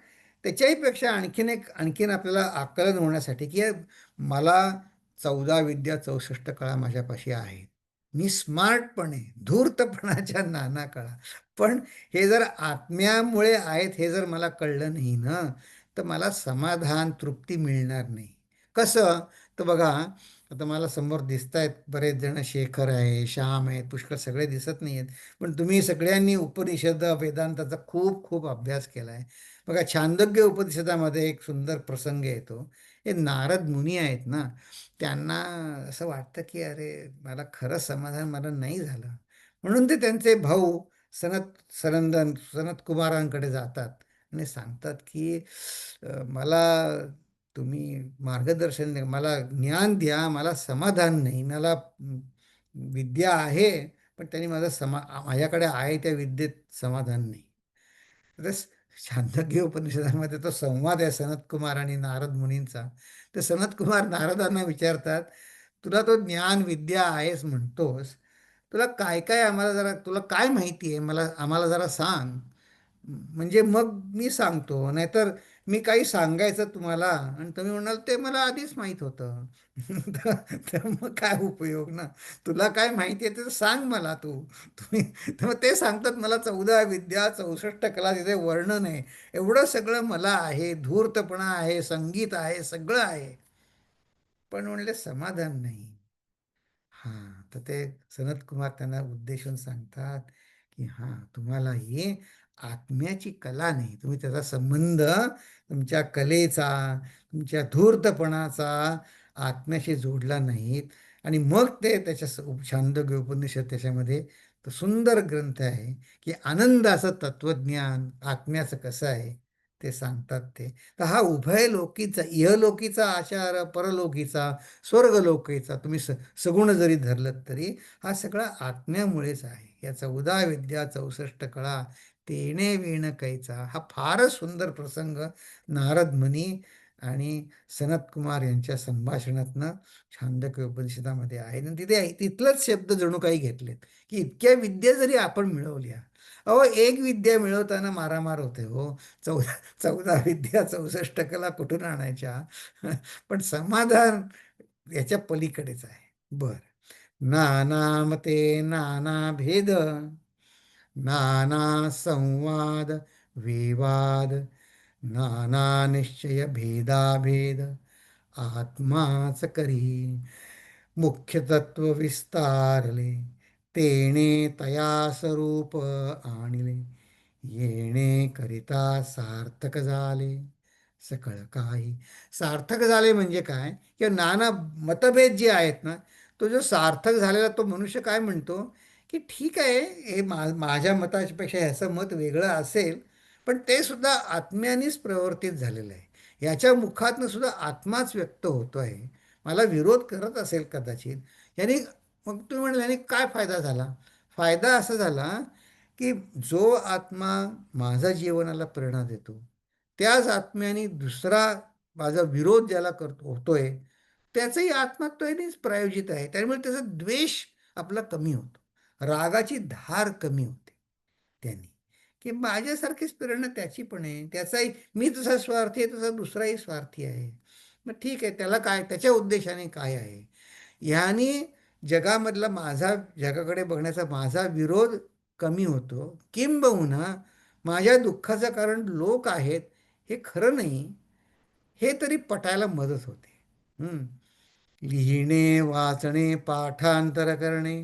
त्याच्याही पेक्षा आणखीन आपल्याला आकलन होण्यासाठी की मला 14 विद्या 64 कळा माझ्यापाशी आहेत, मी स्मार्टपणे आहे, धूर्तपणाच्या नाना कळा, पण हे जर आत्म्यामुळे आहेत हे जर मला कळलं नाही ना, तर मला समाधान तृप्ती मिळणार नाही. कसं? तर बघा, आता मला समोर दिसत आहेत बरेच जण, शेखर आहे, श्याम आहेत, पुष्कळ सगळे दिसत नाही आहेत. पण तुम्ही सगळ्यांनी उपनिषद वेदांताचा खूप खूप अभ्यास केला आहे. बघा, छांदोग्य उपनिषदामध्ये एक सुंदर प्रसंग येतो. हे नारद मुनी आहेत ना, त्यांना असं वाटतं की अरे, मला खरं समाधान मला नाही झालं. म्हणून ते त्यांचे भाऊ सनत कुमारांकडे जातात आणि सांगतात की मला तुम्ही मार्गदर्शन द्या, मला ज्ञान द्या, मला समाधान नाही, मला विद्या आहे, पण त्यांनी माझ्याकडे आहे त्या विद्येत समाधान नाही. तर छांदोग्य उपनिषदामध्ये तो संवाद आहे सनत कुमार आणि नारद मुनींचा. तर सनत कुमार नारदांना विचारतात, तुला तो ज्ञान विद्या आहेस म्हणतोस, तुला काय काय आम्हाला जरा, तुला काय माहिती आहे मला, आम्हाला जरा सांग. म्हणजे मग मी सांगतो, नाहीतर मी काही सांगायचं तुम्हाला आणि तुम्ही म्हणाल ते मला आधीच माहीत होतं. तर तर मग काय उपयोग ना. तुला काय माहिती आहे ते सांग मला तू. तुम्ही, तर मग ते सांगतात मला 14 विद्या 64 कला, तिथे वर्णन आहे, एवढं सगळं मला आहे, धूर्तपणा आहे, संगीत आहे, सगळं आहे, पण म्हणले समाधान नाही. हां, तर ते सनत कुमार त्यांना उद्देशून सांगतात, की हां, तुम्हाला ही आत्म्याची कला नाही. तुम्ही त्याचा संबंध तुमच्या कलेचा, तुमच्या धूर्तपणाचा आत्म्याशी जोडला नाहीत. आणि मग ते त्याच्या छांदोग्य उपनिषद त्याच्यामध्ये तो सुंदर ग्रंथ आहे, की आनंदाचं तत्वज्ञान आत्म्याचं कसं आहे ते सांगतात ते. तर हा उभयलोकीचा, इहलोकीचा आचार, परलोकीचा, स्वर्गलोकीचा तुम्ही सगुण जरी धरलं तरी हा सगळा आत्म्यामुळेच आहे. या 14 विद्या 64 कळा तेणे वीण कैचा, हा फारच सुंदर प्रसंग नारद मुनी आणि सनत कुमार यांच्या संभाषणातनं छांदोग्य उपनिषदामध्ये आहे. आणि तिथे तिथलंच शब्द जणू काही घेतलेत, की इतक्या विद्या जरी आपण मिळवल्या, अहो एक विद्या मिळवताना मारामार होते हो. 14 विद्या 64 कला कुठून आणायच्या? पण समाधान याच्या पलीकडेच आहे. बर. नानामते नाना भेद, नाना संवाद विवाद, नाना निश्चय भेदाभेद, आत्माच करी मुख्य तत्व विस्तारले, तेणे तया स्वरूप आणले, येणे करिता सार्थक झाले सकळ काही. सार्थक झाले म्हणजे काय, किंवा नाना मतभेद जे आहेत ना, तो जो सार्थक झालेला तो मनुष्य काय म्हणतो, की ठीक आहे, हे माझ्या मतापेक्षा ह्याचं मत वेगळं असेल, पण ते सुद्धा आत्म्यानेच प्रवर्तित झालेलं आहे. याच्या मुखातनं सुद्धा आत्माच व्यक्त होतो आहे. मला विरोध करत असेल कदाचित, याने, मग तुम्ही म्हणाल याने काय फायदा झाला? फायदा असा झाला की जो आत्मा माझा जीवनाला प्रेरणा देतो, त्याच आत्म्याने दुसरा माझा विरोध ज्याला होतोय, त्याचंही आत्मत्वानेच प्रायोजित आहे. त्यामुळे त्याचा द्वेष आपला कमी होतो, रागाची धार कमी होते त्यांनी, की माझ्यासारखीच प्रेरणा त्याची पण आहे, त्याचाही, मी जसा स्वार्थी आहे तसा दुसराही स्वार्थी आहे. मग ठीक आहे, त्याला काय, त्याच्या उद्देशाने काय आहे, ह्यानी जगामधला माझा, जगाकडे बघण्याचा माझा विरोध कमी होतो. किंबहुना माझ्या दुःखाचं कारण लोक आहेत हे खरं नाही, हे तरी पटायला मदत होते. हं. लिहिणे, वाचणे, पाठांतर करणे,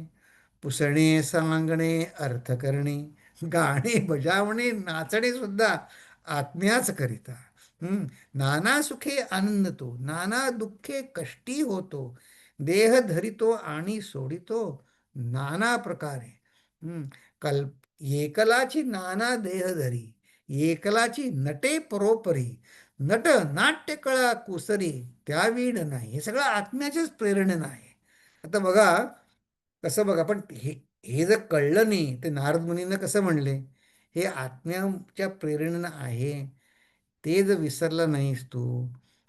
पुसणे, सांगणे, अर्थ करणे, गाणे बजावणे, नाचणे सुद्धा आत्म्याच करिता. हं. नाना सुखे आनंद तो, नाना दुःखे कष्टी होतो, देह धरितो आणि सोडितो नाना प्रकारे. हं. कल्प एकलाची नाना देह धरी, एकलाची नटे परोपरी, नट नाट्य कळा कुसरी, त्या वीण नाही. हे सगळं आत्म्याच्याच प्रेरणेनं आहे. आता बघा, कसं बघा, पण हे हे जर कळलं नाही, तर नारद मुनींना कसं म्हणले, हे आत्म्याच्या प्रेरणेनं आहे, ते जर विसरला नाहीस तू,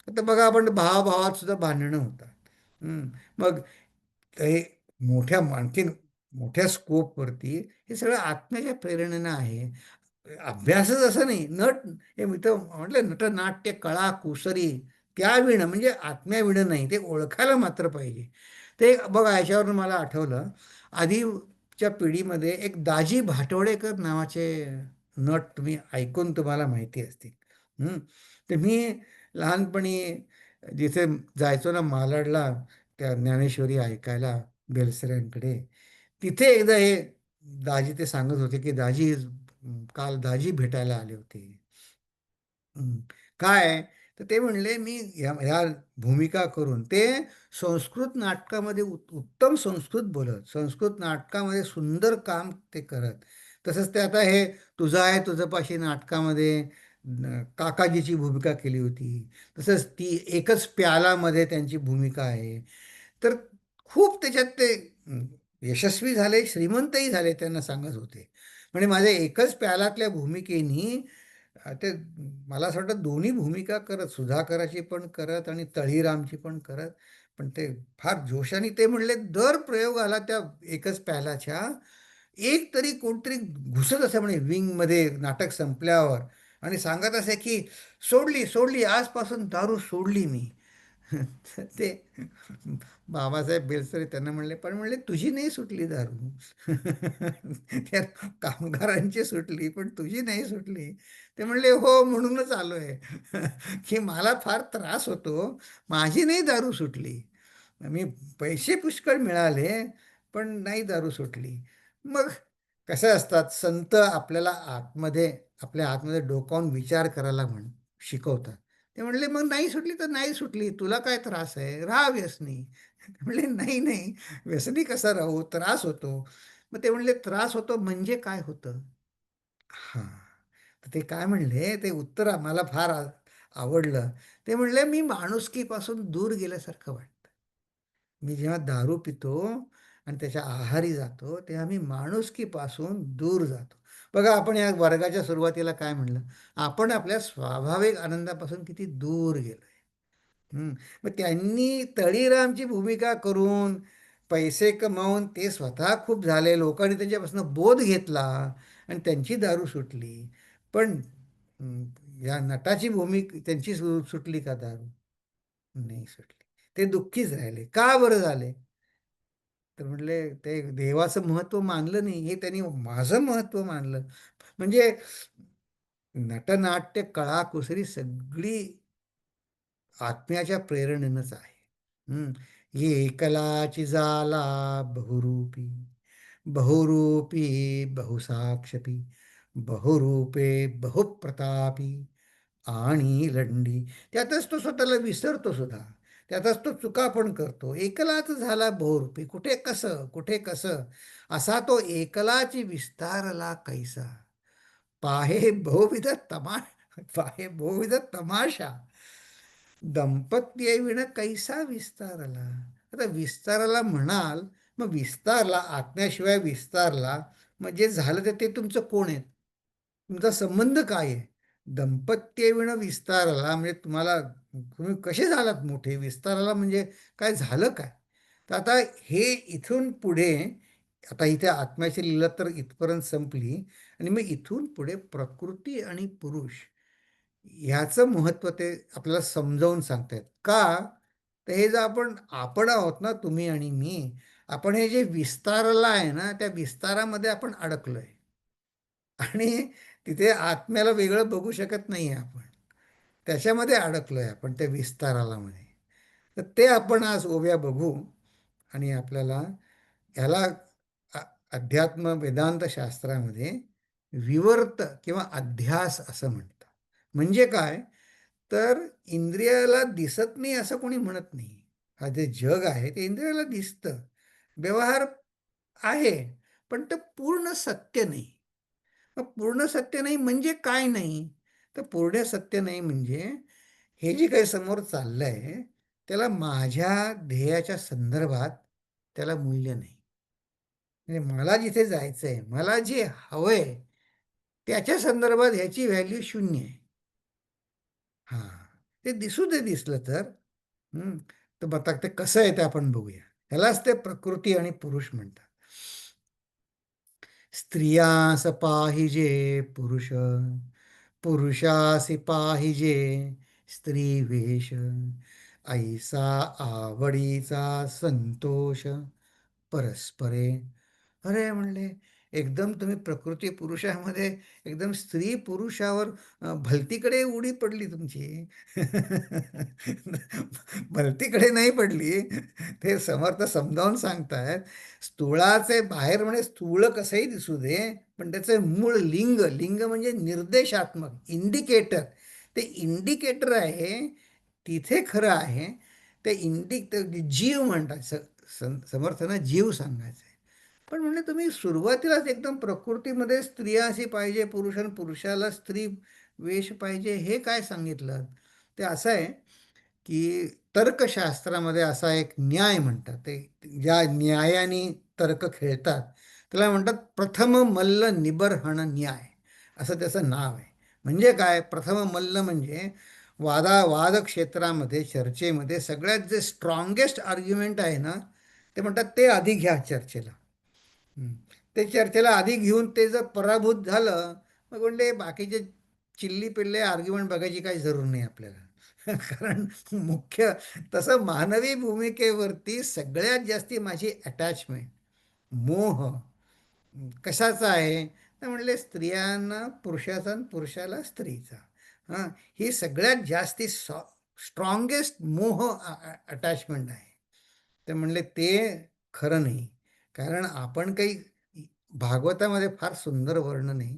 आता बघा, आपण भावाभावात सुद्धा भांडणं होतात. हं. मग हे आणखीन मोठ्या स्कोपवरती हे सगळं आत्म्याच्या प्रेरणेनं आहे. अभ्यासच असं नाही, हे मी तर म्हटलं, नटनाट्य कळा कुसरी, त्या विणं म्हणजे आत्म्या विणं नाही, ते ओळखायला मात्र पाहिजे. ते बघा, याच्यावरून मला आठवलं, आधीच्या पिढीमध्ये एक दाजी भाटवडेकर नावाचे नट, तुम्ही ऐकून तुम्हाला माहिती असतील. हं. तर मी लहानपणी जिथे जायचो ना, मालाडला, त्या ज्ञानेश्वरी ऐकायला बेलसऱ्यांकडे. तिथे एकदा हे दाजी ते सांगत होते की दाजी काल दाजी भेटायला आले होते. हं. काय? तर ते म्हणले मी ह्या भूमिका करून ते संस्कृत नाटकामध्ये उत्तम संस्कृत बोलत, संस्कृत नाटकामध्ये सुंदर काम ते करत. तसंच ते आता हे तुझं आहे तुझं नाटकामध्ये काकाजीची भूमिका केली होती. तसंच ती एकच प्यालामध्ये त्यांची भूमिका आहे. तर खूप त्याच्यात ते यशस्वी झाले, श्रीमंतही झाले त्यांना सांगत होते. म्हणजे माझ्या एकच प्यालातल्या भूमिकेनी ते मला असं वाटतं दोन्ही भूमिका करत, सुधाकराची पण करत आणि तळीरामची पण करत. पण ते फार जोशाने ते म्हणले दर प्रयोगाला त्या एकच प्यालाच्या एक तरी कोणतरी घुसत असे म्हणे विंगमध्ये नाटक संपल्यावर आणि सांगत असे की सोडली सोडली आजपासून दारू सोडली मी. तर ते बाबासाहेब बेलसरे त्यांना म्हणले पण म्हणले तुझी नाही सुटली दारू. त्या कामगारांची सुटली पण तुझी नाही सुटली. ते म्हणले हो म्हणूनच आलोय. की मला फार त्रास होतो, माझी नाही दारू सुटली. मी पैसे पुष्कळ मिळाले पण नाही दारू सुटली. मग कसं असतात संत आपल्याला आतमध्ये आपल्या आतमध्ये डोकावून विचार करायला शिकवतात. ते म्हणले मग नाही सुटली तर नाही सुटली तुला काय त्रास आहे राहा व्यसनी. म्हणले नाही नाही व्यसनी कसा राहू त्रास होतो. मग ते म्हणले त्रास होतो म्हणजे काय होतं. हां तर ते काय म्हणले ते उत्तर आम्हाला फार आवडलं. ते म्हणले मी माणुसकीपासून दूर गेल्यासारखं वाटतं. मी जेव्हा दारू पितो आणि त्याच्या आहारी जातो तेव्हा मी माणुसकीपासून दूर जातो. बघा आपण या वर्गाच्या सुरुवातीला काय म्हणलं आपण आपल्या स्वाभाविक आनंदापासून किती दूर गेलोय. मग त्यांनी तळीरामची भूमिका करून पैसे कमावून ते स्वतः खूप झाले लोकांनी त्यांच्यापासून बोध घेतला आणि त्यांची दारू सुटली. पण हं, या नटाची भूमिका त्यांची सुटली का दारू नाही सुटली. ते दुःखीच राहिले का बरं झाले. तर म्हटले ते देवाचं महत्त्व मानलं नाही हे त्यांनी माझं महत्त्व मानलं. म्हणजे नटनाट्य कळाकुसरी सगळी आत्म्याच्या प्रेरणेनंच आहे. एकलाची जाला बहुरूपी बहुरूपी बहुसाक्षपी बहुरूपे बहुप्रतापी आणि लंडी. त्यातच तो स्वतःला विसरतो सुद्धा. त्यातच तो चुका पण करतो. एकलाच झाला बहुरूपी. कुठे कसं असा तो एकलाची विस्तारला कैसा. पाहे बहुविध तमा पाहे बहुविध तमाशा दंपत्य कैसा विस्तारला. आता विस्ताराला म्हणाल मग विस्तारला आत्म्याशिवाय विस्तारला मग जे झालं ते तुमचं कोण आहे तुमचा संबंध काय आहे. दंपत्य विस्तारला म्हणजे तुम्हाला तुम्ही कसे झालात मोठे विस्ताराला म्हणजे काय झालं काय. तर आता हे इथून पुढे आता इथे आत्म्याची लीला तर इथपर्यंत संपली आणि मग इथून पुढे प्रकृती आणि पुरुष ह्याचं महत्त्व ते आपल्याला समजावून सांगतायत का. तर हे जर आपण आहोत ना तुम्ही आणि मी आपण हे जे विस्तारला आहे ना त्या विस्तारामध्ये आपण अडकलोय आणि तिथे आत्म्याला वेगळं बघू शकत नाही आपण त्याच्यामध्ये अडकलोय आपण त्या विस्ताराला मध्ये. तर ते आपण आज ओव्या बघू आणि आपल्याला ह्याला अ- अध्यात्म वेदांत शास्त्रामध्ये विवर्त किंवा अध्यास असं म्हणतात. म्हणजे काय तर इंद्रियाला दिसत नाही असं कोणी म्हणत नाही. हा जे जग आहे ते इंद्रियाला दिसतं व्यवहार आहे पण ते पूर्ण सत्य नाही. मग पूर्ण सत्य नाही म्हणजे काय नाही. तर पूर्ण सत्य नाही म्हणजे हे जे काही समोर चाललंय त्याला माझ्या ध्येयाच्या संदर्भात त्याला मूल्य नाही. म्हणजे मला जिथे जायचंय मला जे हवंय त्याच्या संदर्भात ह्याची व्हॅल्यू शून्य आहे. हा ते दिसू दे दिसलं तर. हम्म, तर बघा ते कसं आहे ते आपण बघूया. ह्यालाच ते प्रकृती आणि पुरुष म्हणतात. स्त्रियास पाहिजे पुरुष पुरुषासी पाहिजे स्त्री वेश ऐसा आवडीचा संतोष परस्परे. अरे म्हणले एकदम तुम्ही प्रकृती पुरुषामध्ये एकदम स्त्री पुरुषावर भलतीकडे उडी पडली तुमची. भलतीकडे नाही पडली. ते समर्थ समजावून सांगतायत. स्थूळाचे बाहेर म्हणे स्थूळ कसंही दिसू दे, पण त्याचे मूळ लिंग, लिंग म्हणजे निर्देशात्मक, इंडिकेटर. ते इंडिकेटर आहे, तिथे खरं आहे. ते जीव म्हणतात. समर्थानं जीव सांगायचं. पण म्हणजे तुम्ही सुरुवातीलाच एकदम प्रकृतीमध्ये स्त्रिया अशी पाहिजे, पुरुषाला स्त्री वेश पाहिजे, हे काय सांगितलं? ते असं आहे की तर्कशास्त्रामध्ये असा एक न्याय म्हणतात. ते ज्या न्यायाने तर्क खेळतात त्याला म्हणतात प्रथम मल्ल निबर्हण न्याय, असं त्याचं नाव आहे. म्हणजे काय? प्रथम मल्ल म्हणजे वाद क्षेत्रामध्ये, चर्चेमध्ये सगळ्यात जे स्ट्रॉंगेस्ट आर्ग्युमेंट आहे ना, ते म्हणतात ते आधी घ्या चर्चेला. हं. ते चर्चेला आधी घेऊन ते जर पराभूत झालं, मग म्हणजे बाकीचे चिल्ली पिल्ले आर्ग्युमेंट बघायची काही जरूर नाही आपल्याला. कारण मुख्य तसं मानवी भूमिकेवरती सगळ्यात जास्ती माझी अटॅचमेंट, मोह कशाचा आहे? तर म्हणले स्त्रियांना पुरुषाचा आणि पुरुषाला स्त्रीचा. हां, ही सगळ्यात जास्ती स्ट्रॉंगेस्ट मोह अटॅचमेंट आहे. ते म्हणले ते खरं नाही. कारण आपण काही भागवतामध्ये फार सुंदर वर्णन आहे.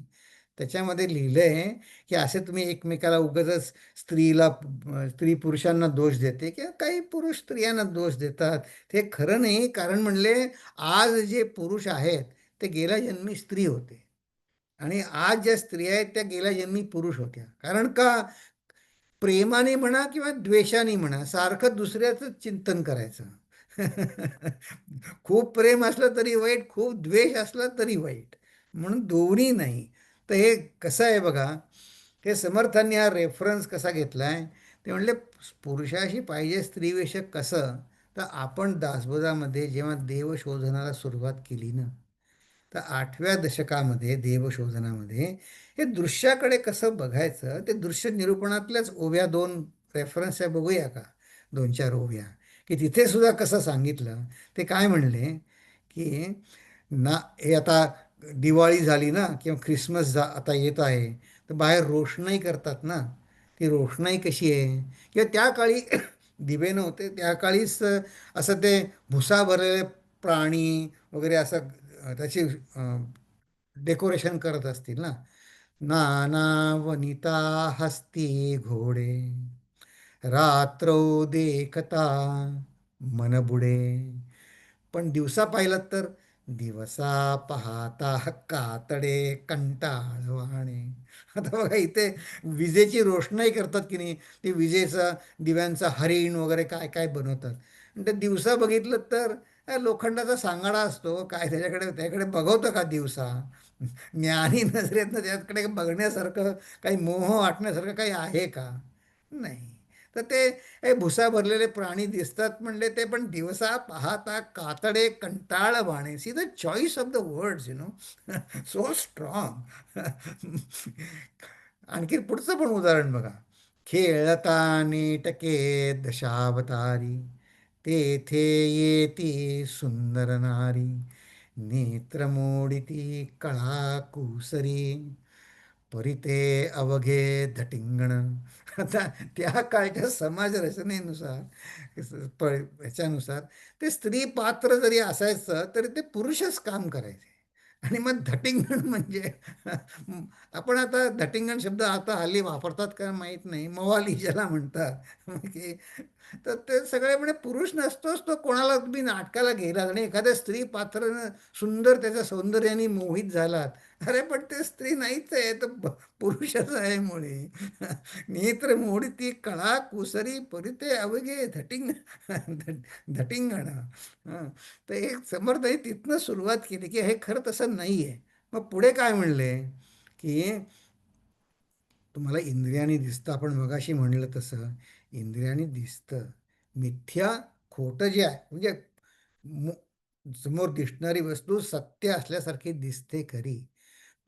त्याच्यामध्ये लिहिलं आहे की असे तुम्ही एकमेकाला उगाचच स्त्री पुरुषांना दोष देते किंवा काही पुरुष स्त्रियांना दोष देतात. ते खरं नाही. कारण म्हणले आज जे पुरुष आहेत ते गेल्या जन्मी स्त्री होते आणि आज ज्या स्त्रिया आहेत त्या गेल्या जन्मी पुरुष होत्या. कारण का? प्रेमाने म्हणा किंवा द्वेषाने म्हणा सारखं दुसऱ्याचं चिंतन करायचं. खूप प्रेम असलं तरी वाईट, खूप द्वेष असला तरी वाईट, म्हणून दोन्ही नाही. तर हे कसं आहे बघा, हे समर्थांनी हा रेफरन्स कसा घेतलाय? ते म्हणले पुरुषाशी पाहिजे स्त्रीवेशक कसं? तर आपण दासबोधामध्ये जेव्हा देवशोधनाला सुरुवात केली ना, तर 8व्या दशकामध्ये देवशोधनामध्ये हे दृश्याकडे कसं बघायचं, ते दृश्य निरूपणातल्याच ओव्या 2 रेफरन्स आहे, बघूया का? 2-4 ओव्या, की तिथे सुद्धा कसं सांगितलं. ते काय म्हणले की ना, हे आता दिवाळी झाली ना किंवा ख्रिसमस आता येत आहे, तर बाहेर रोषणाई करतात ना. ती रोषणाई कशी आहे? किंवा त्या काळी दिवे नव्हते, त्या काळीच असं ते भुसा भरलेले प्राणी वगैरे असं त्याची डेकोरेशन करत असतील ना. नाना वनिता हस्ती घोडे, रात्रौ देखता मन बुडे. पण दिवसा पाहिलं तर दिवसा पाहता कातडे कंटाळवाणे. आता बघा इथे विजेची रोषणाई करतात की नाही, ते विजेचा दिव्यांचा हरिण वगैरे काय काय बनवतात. आणि ते दिवसा बघितलं तर लोखंडाचा सांगाडा असतो काय, त्याच्याकडे बघवतं का दिवसा? ज्ञानी नजरेतनं त्याकडे बघण्यासारखं काही, मोह वाटण्यासारखं काही आहे का? नाही. तर ते हे भुसा भरलेले प्राणी दिसतात म्हणले, ते पण दिवसा पाहता कातडे कंटाळवाणे. See the choice of the words, so strong. आणखी पुढचं पण उदाहरण बघा. खेळता नेटके दशावतारी, तेथे येती सुंदर नारी, नेत्र मोडिती कळा कुसरी, परिते अवघे धटिंगण. आता त्या काळच्या समाज रचनेनुसार, ह्याच्यानुसार ते स्त्री पात्र जरी असायचं तरी ते पुरुषच काम करायचे. आणि मग धटिंगण म्हणजे आपण आता धटिंगण शब्द आता हल्ली वापरतात का माहीत नाही, मवाली ज्याला म्हणतात की, तर ते सगळे म्हणजे पुरुष नसतोच तो. कोणाला तुम्ही नाटकाला गेला आणि एखाद्या स्त्री पात्र सुंदर त्याच्या सौंदर्याने मोहित झालात, अरे पण ते स्त्री नाहीच आहे, तर पुरुषच आहे मुळे. नेत्र मोडती कळा कुसरी, परिते अवघे धटिंगण. हं. तर एक समर्थाने तिथनं सुरुवात केली की हे खरं तसं नाही आहे. मग पुढे काय म्हणले की तुम्हाला इंद्रियाने दिसतं, आपण मगाशी म्हणलं तसं इंद्रियाने दिसतं. मिथ्या, खोटं जे आहे म्हणजे समोर दिसणारी वस्तू सत्य असल्यासारखी दिसते खरी.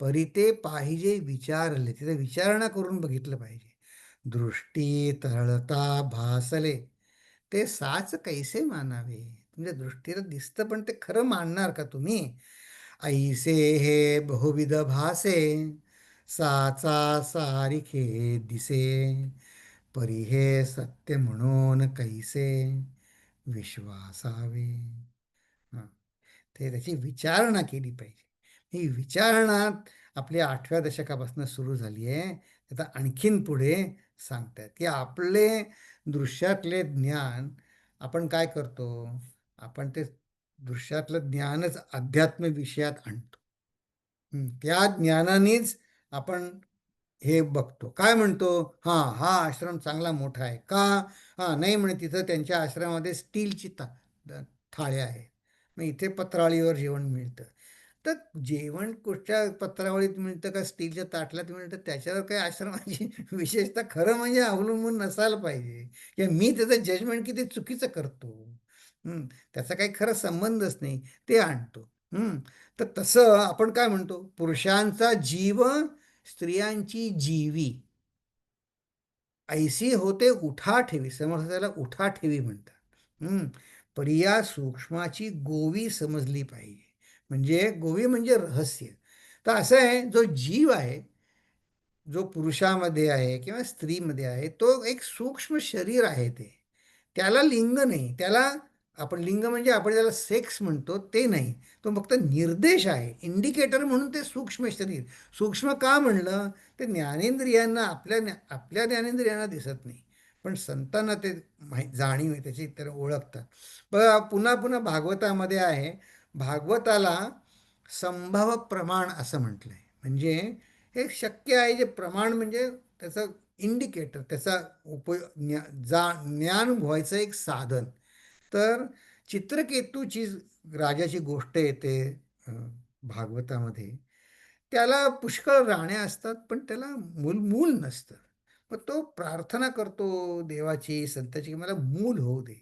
परिते पाहिजे विचारले, तिथे विचारणा करून बघितलं पाहिजे. दृष्टी तरळता भासले, ते साच कैसे मानावे. तुमच्या दृष्टीला दिसतं पण ते खरं मानणार का तुम्ही? ऐसे हे बहुविध भासे साचा सारिखे दिसे परी हे सत्य म्हणून कैसे विश्वासावे. हा, ते त्याची विचारणा केली पाहिजे. ही विचारणा आपल्या 8व्या दशकापासून सुरू झाली आहे. आता आणखीन पुढे सांगतात की आपले दृश्यातले ज्ञान आपण काय करतो, आपण ते दृश्यातलं ज्ञानच अध्यात्म विषयात आणतो. त्या ज्ञानानेच आपण हे बघतो, काय म्हणतो, हा आश्रम चांगला मोठा आहे का, नाही म्हणे तिथं त्यांच्या आश्रमामध्ये स्टीलची थाळ्या आहेत, मग इथे पत्रावळीवर जेवण मिळतं. तर जेवण कुठच्या पत्रावळीत मिळतं का स्टीलच्या ताटल्यात मिळतं त्याच्यावर काही आश्रमाची विशेषतः खरं म्हणजे अवलंबून नसायला पाहिजे, की मी त्याचं जजमेंट किती चुकीचं करतो. त्याचा काही खरं संबंधच नाही, ते आणतो. तर तसं आपण काय म्हणतो, पुरुषांचा जीव स्त्रियांची जीवी ऐसी होते उठाठेवी, समर्थ त्याला उठाठेवी म्हणतात. परिया सूक्ष्माची गोवी समजली पाहिजे. म्हणजे गोवी म्हणजे रहस्य. तर असं आहे, जो जीव आहे, जो पुरुषामध्ये आहे किंवा स्त्रीमध्ये आहे, तो एक सूक्ष्म शरीर आहे. ते त्याला लिंग नाही, त्याला आपण लिंग म्हणजे आपण त्याला सेक्स म्हणतो ते नाही, तो फक्त निर्देश आहे, इंडिकेटर म्हणून ते सूक्ष्म शरीर. सूक्ष्म का म्हणलं, ते ज्ञानेंद्रियांना आपल्या ज्ञानेंद्रियांना दिसत नाही, पण संतांना ते जाणीव आहे, त्याची तर ओळखतात. बघा पुन्हा पुन्हा भागवतामध्ये आहे, भागवताला संभव प्रमाण असं म्हटलंय. म्हणजे हे शक्य आहे, जे प्रमाण म्हणजे त्याचं इंडिकेटर, त्याचा ज्ञान व्हायचं एक साधन. तर चित्रकेतूची राजाची गोष्ट येते भागवतामध्ये. त्याला पुष्कळ राण्या असतात, पण त्याला मूल नसतं. मग तो प्रार्थना करतो देवाची, संताची, की मला मूल होऊ दे.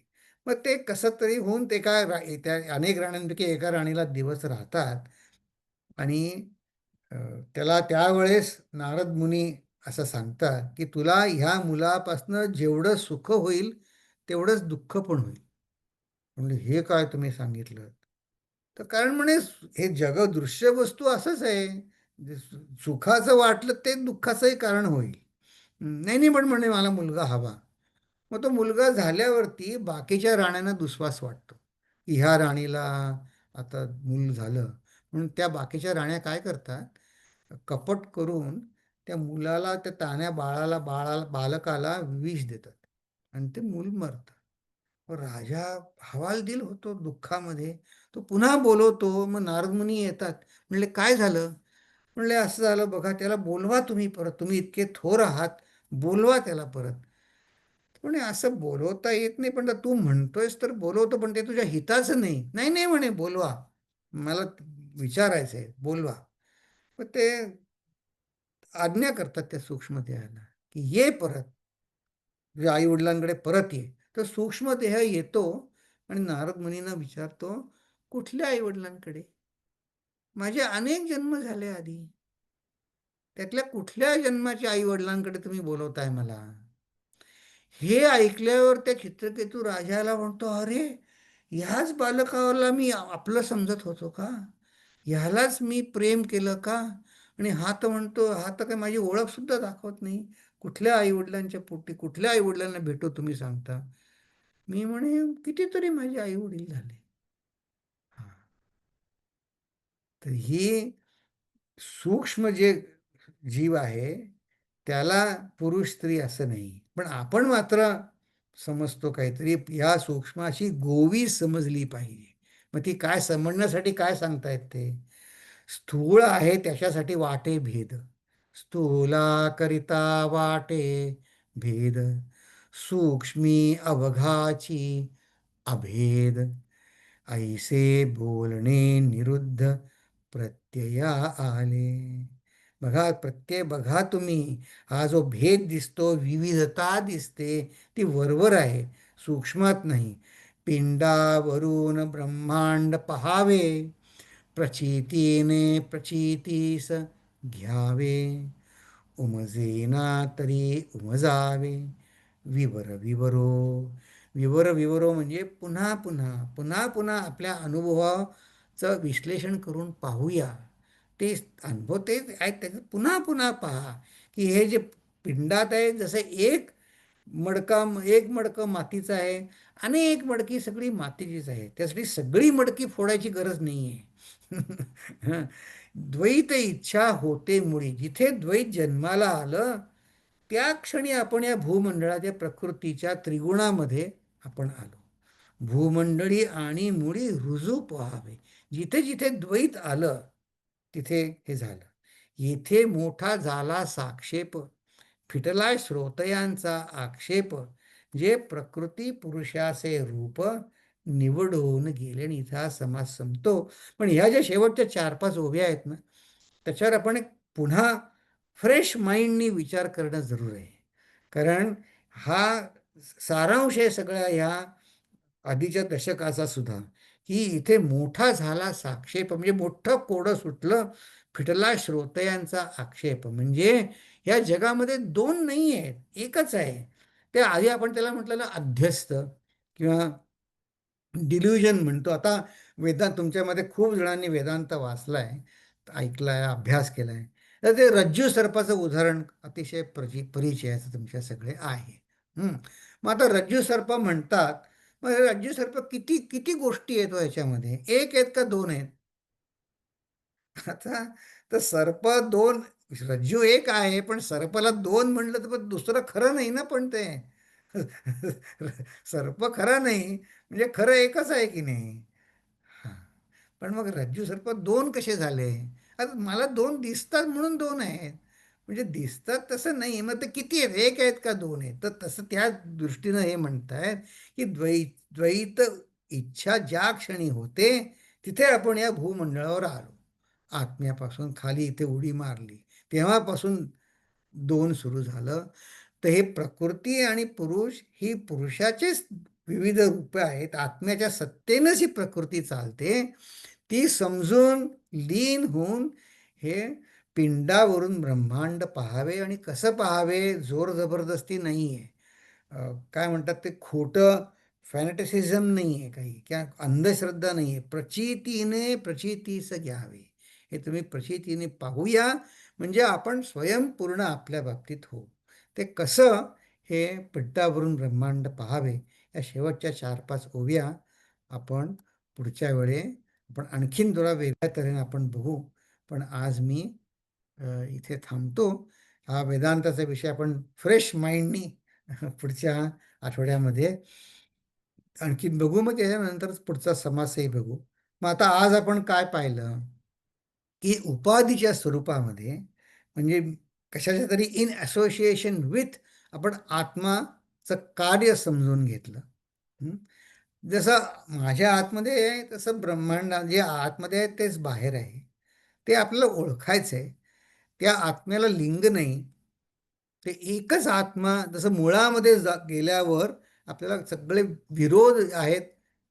मग ते कसं तरी होऊन ते काय त्या अनेक राण्यांपैकी एका राणीला दिवस राहतात. आणि अ, त्याला त्यावेळेस नारद मुनी असं सांगतात की तुला ह्या मुलापासनं जेवढं सुख होईल तेवढंच दुःख पण होईल. म्हणजे हे काय तुम्ही सांगितलं, तर कारण म्हणे हे जग दृश्य वस्तू असंच आहे, जे सुखाचं वाटलं ते दुःखाचंही कारण होईल. नाही नाही, पण म्हणे मला मुलगा हवा. मग तो मुलगा झाल्यावरती बाकीच्या राण्यांना दुस्वास वाटतो की ह्या राणीला आता मूल झालं, म्हणून त्या बाकीच्या राण्या काय करतात, कपट करून त्या मुलाला, त्या तान्ह्या बालकाला विष देतात आणि ते मूल मरतं. राजा हवालदिल होतो दुःखामध्ये. तो पुन्हा बोलवतो, मग नारदमुनी येतात. म्हणले काय झालं, म्हणले असं झालं बघा, त्याला बोलवा तुम्ही परत, तुम्ही इतके थोर आहात, बोलवा त्याला परत. म्हणे असं बोलवता येत नाही, पण तू म्हणतोयस तर बोलवतो, पण ते तुझ्या हिताचं नाही. नाही नाही म्हणे, बोलवा, मला विचारायचंय, बोलवा. मग ते आज्ञा करतात त्या सूक्ष्म देहाला की ये परत, तुझ्या आई वडिलांकडे परत ये. तर सूक्ष्म देह येतो आणि नारद मुनींना विचारतो, कुठल्या आई वडिलांकडे, माझे अनेक जन्म झाले आधी, त्यातल्या कुठल्या जन्माच्या आई वडिलांकडे तुम्ही बोलवताय मला. हे ऐकल्यावर त्या चित्रकेतू राजाला म्हणतो, अरे ह्याच बालकाला मी आपलं समजत होतो का, ह्यालाच मी प्रेम केलं का, आणि हा तर म्हणतो, हा तर काही माझी ओळख सुद्धा दाखवत नाही, कुठल्या आईवडिलांच्या पोटी कुठल्या आईवडिलांना भेटू तुम्ही सांगता. मी म्हणे कितीतरी माझे आईवडील झाले. हा. तर ही सूक्ष्म जे जीव आहे त्याला पुरुष स्त्री असं नाही, पण आपण मात्र समजतो काहीतरी, या सूक्ष्माची गोवी समजली पाहिजे. मग ती काय समजण्यासाठी काय सांगतायत ते, स्थूळ आहे त्याच्यासाठी वाटे भेद, स्थूला करिता वाटे भेद, सूक्ष्मी अवघाची अभेद, ऐसे बोलणे निरुद्ध प्रत्यया आले. बघा प्रत्यय बघा तुम्ही, हा जो भेद दिसतो, विविधता दिसते, ती वरवर आहे, सूक्ष्मात नाही. पिंडावरून ब्रह्मांड पहावे, प्रचितीने प्रचितीस घ्यावे, उमजेना तरी उमजावे, विवर विवरो. विवर विवरो म्हणजे पुन्हा पुन्हा पुन्हा पुन्हा आपल्या अनुभवा चं विश्लेषण करून पाहूया. ते अनुभव तेच आहेत त्याचं पुन्हा पुन्हा पहा, की हे जे पिंडात आहे जसं एक मडकं मातीचं आहे, अनेक मडकी सगळी मातीचीच आहे. त्यासाठी सगळी मडकी फोडायची गरज नाही आहे. द्वैत इच्छा होते मुळी. जिथे द्वैत जन्माला आलं, त्या क्षणी आपण या भूमंडळाच्या प्रकृतीच्या त्रिगुणामध्ये आपण आलो. भूमंडळी आणि मुळी रुजू पहावे. जिथे जिथे द्वैत आलं तिथे हे झालं. येथे मोठा झाला साक्षेप, फिटला श्रोतयांचा आक्षेप, जे प्रकृती पुरुषाचे रूप निवडून गेले. आणि इथं हा समास संपतो. पण ह्या ज्या शेवटच्या 4-5 ओव्या आहेत ना, त्याच्यावर आपण एक पुन्हा फ्रेश माइंडनी विचार करणं जरूर आहे. कारण हा सारांश आहे सगळ्या ह्या आधीच्या दशकाचा सुद्धा, की इथे मोठा झाला साक्षेप म्हणजे मोठं कोडं सुटलं, फिटला श्रोतयांचा आक्षेप. म्हणजे या जगामध्ये दोन नाही आहेत, एकच आहे. ते आधी आपण त्याला म्हटलं ना अध्यस्त किंवा डिल्युजन म्हणतो. आता तुमच्यामध्ये खूप जणांनी वेदांत वाचलाय, ऐकलाय, अभ्यास केलाय. तर ते रज्जू सर्पाचं उदाहरण अतिशय परिचयाचं तुमच्या सगळे आहे. मग आता रज्जू सर्प म्हणतात, मग हे रज्जू सर्प किती किती गोष्टी आहेत ह्याच्यामध्ये, एक आहेत का दोन आहेत? आता तर सर्प दोन, रज्जू एक आहे पण सर्पाला दोन म्हणलं तर पण दुसरं खरं नाही ना, पण ते सर्प खरा नाही म्हणजे खरं एकच आहे की नाही. हां. पण मग रज्जू सर्प दोन कसे झाले? आता मला दोन दिसतात म्हणून दोन आहेत. म्हणजे दिसतात तसं नाही, मग ते किती आहेत, एक आहेत का दोन आहेत? तर तसं त्या दृष्टीनं हे म्हणतायत की द्वैत इच्छा ज्या क्षणी होते तिथे आपण या भूमंडळावर आलो. आत्म्यापासून खाली इथे उडी मारली, तेव्हापासून दोन सुरू झालं. तर हे प्रकृती आणि पुरुष ही पुरुषाचेच विविध रूपं आहेत. आत्म्याच्या सत्तेनंच ही प्रकृती चालते. ती समजून लीन होऊन हे पिंडावरून ब्रह्मांड पाहावे. आणि कसं पाहावे? जोर जबरदस्ती नाही आहे. काय म्हणतात ते खोटं फॅनेटिसिझम नाही आहे, काही किंवा अंधश्रद्धा नाही आहे. प्रचितीने प्रचितीस घ्यावे. हे तुम्ही प्रचितीने पाहूया, म्हणजे आपण स्वयंपूर्ण आपल्या बाबतीत होऊ. ते कसं? हे पिंडावरून ब्रह्मांड पाहावे या शेवटच्या 4-5 ओव्या आपण पुढच्या वेळे आपण आणखीन थोडा वेगळ्या तऱ्हेने आपण बघू. पण आज मी इथे थांबतो. हा वेदांताचा विषय आपण फ्रेश माइंडनी पुढच्या आठवड्यामध्ये आणखीन बघू. मग त्याच्यानंतरच पुढचा समासही बघू. मग आता आज आपण काय पाहिलं, की उपाधीच्या स्वरूपामध्ये म्हणजे कशाच्या तरी इन असोसिएशन विथ आपण आत्माचं कार्य समजून घेतलं. हं? जसं माझ्या आतमध्ये आहे तसं ब्रह्मांड जे आतमध्ये आहे तेच बाहेर आहे. ते आपल्याला ओळखायचं आहे. त्या आत्म्याला लिंग नाही, ते एकच आत्मा. जसं मुळामध्ये गेल्यावर आपल्याला सगळे विरोध आहेत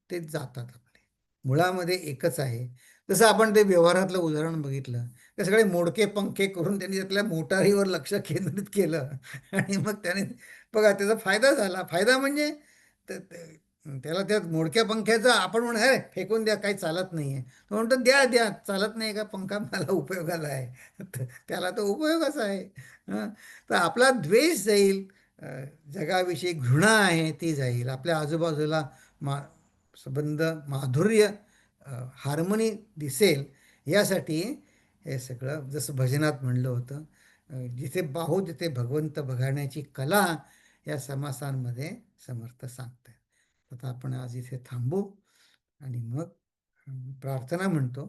ते जातात आपले. मुळामध्ये एकच आहे. जसं आपण ते व्यवहारातलं उदाहरण बघितलं, ते सगळे मोडके पंखे करून त्यांनी त्यातल्या मोटारीवर लक्ष केंद्रित केलं आणि मग त्याने बघा त्याचा फायदा झाला. फायदा म्हणजे त्याला त्या मोडक्या पंख्याचा आपण म्हणून हे फेकून द्या, काही चालत नाही आहे. तो म्हणतो द्या द्या, चालत नाही का पंखा, मला उपयोगाला आहे. त्याला तो उपयोगाचा आहे. हं. तर आपला द्वेष जाईल, अ, जगाविषयी घृणा आहे ती जाईल, आपल्या आजूबाजूला मा संबंध माधुर्य, हार्मनी दिसेल. यासाठी हे सगळं जसं भजनात म्हणलं होतं, जिथे पाहू तिथे भगवंत बघण्याची कला या समासांमध्ये समर्थ सांगतात. आता आपण आज इथे थांबू आणि मग प्रार्थना म्हणतो.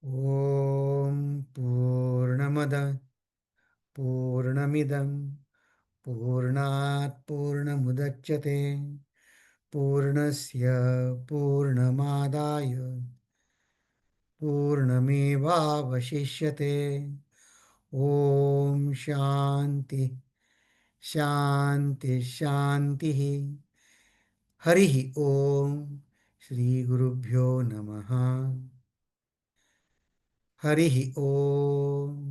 ओम पूर्णमद पूर्णमिदं पूर्णात् पूर्णमुदच्यते पूर्णस्य पूर्णमादाय पूर्णमेवावशिष्यते. ओम शांती शांती शांती. हरि ओम. श्री गुरुभ्यो नमः. हरि ओम.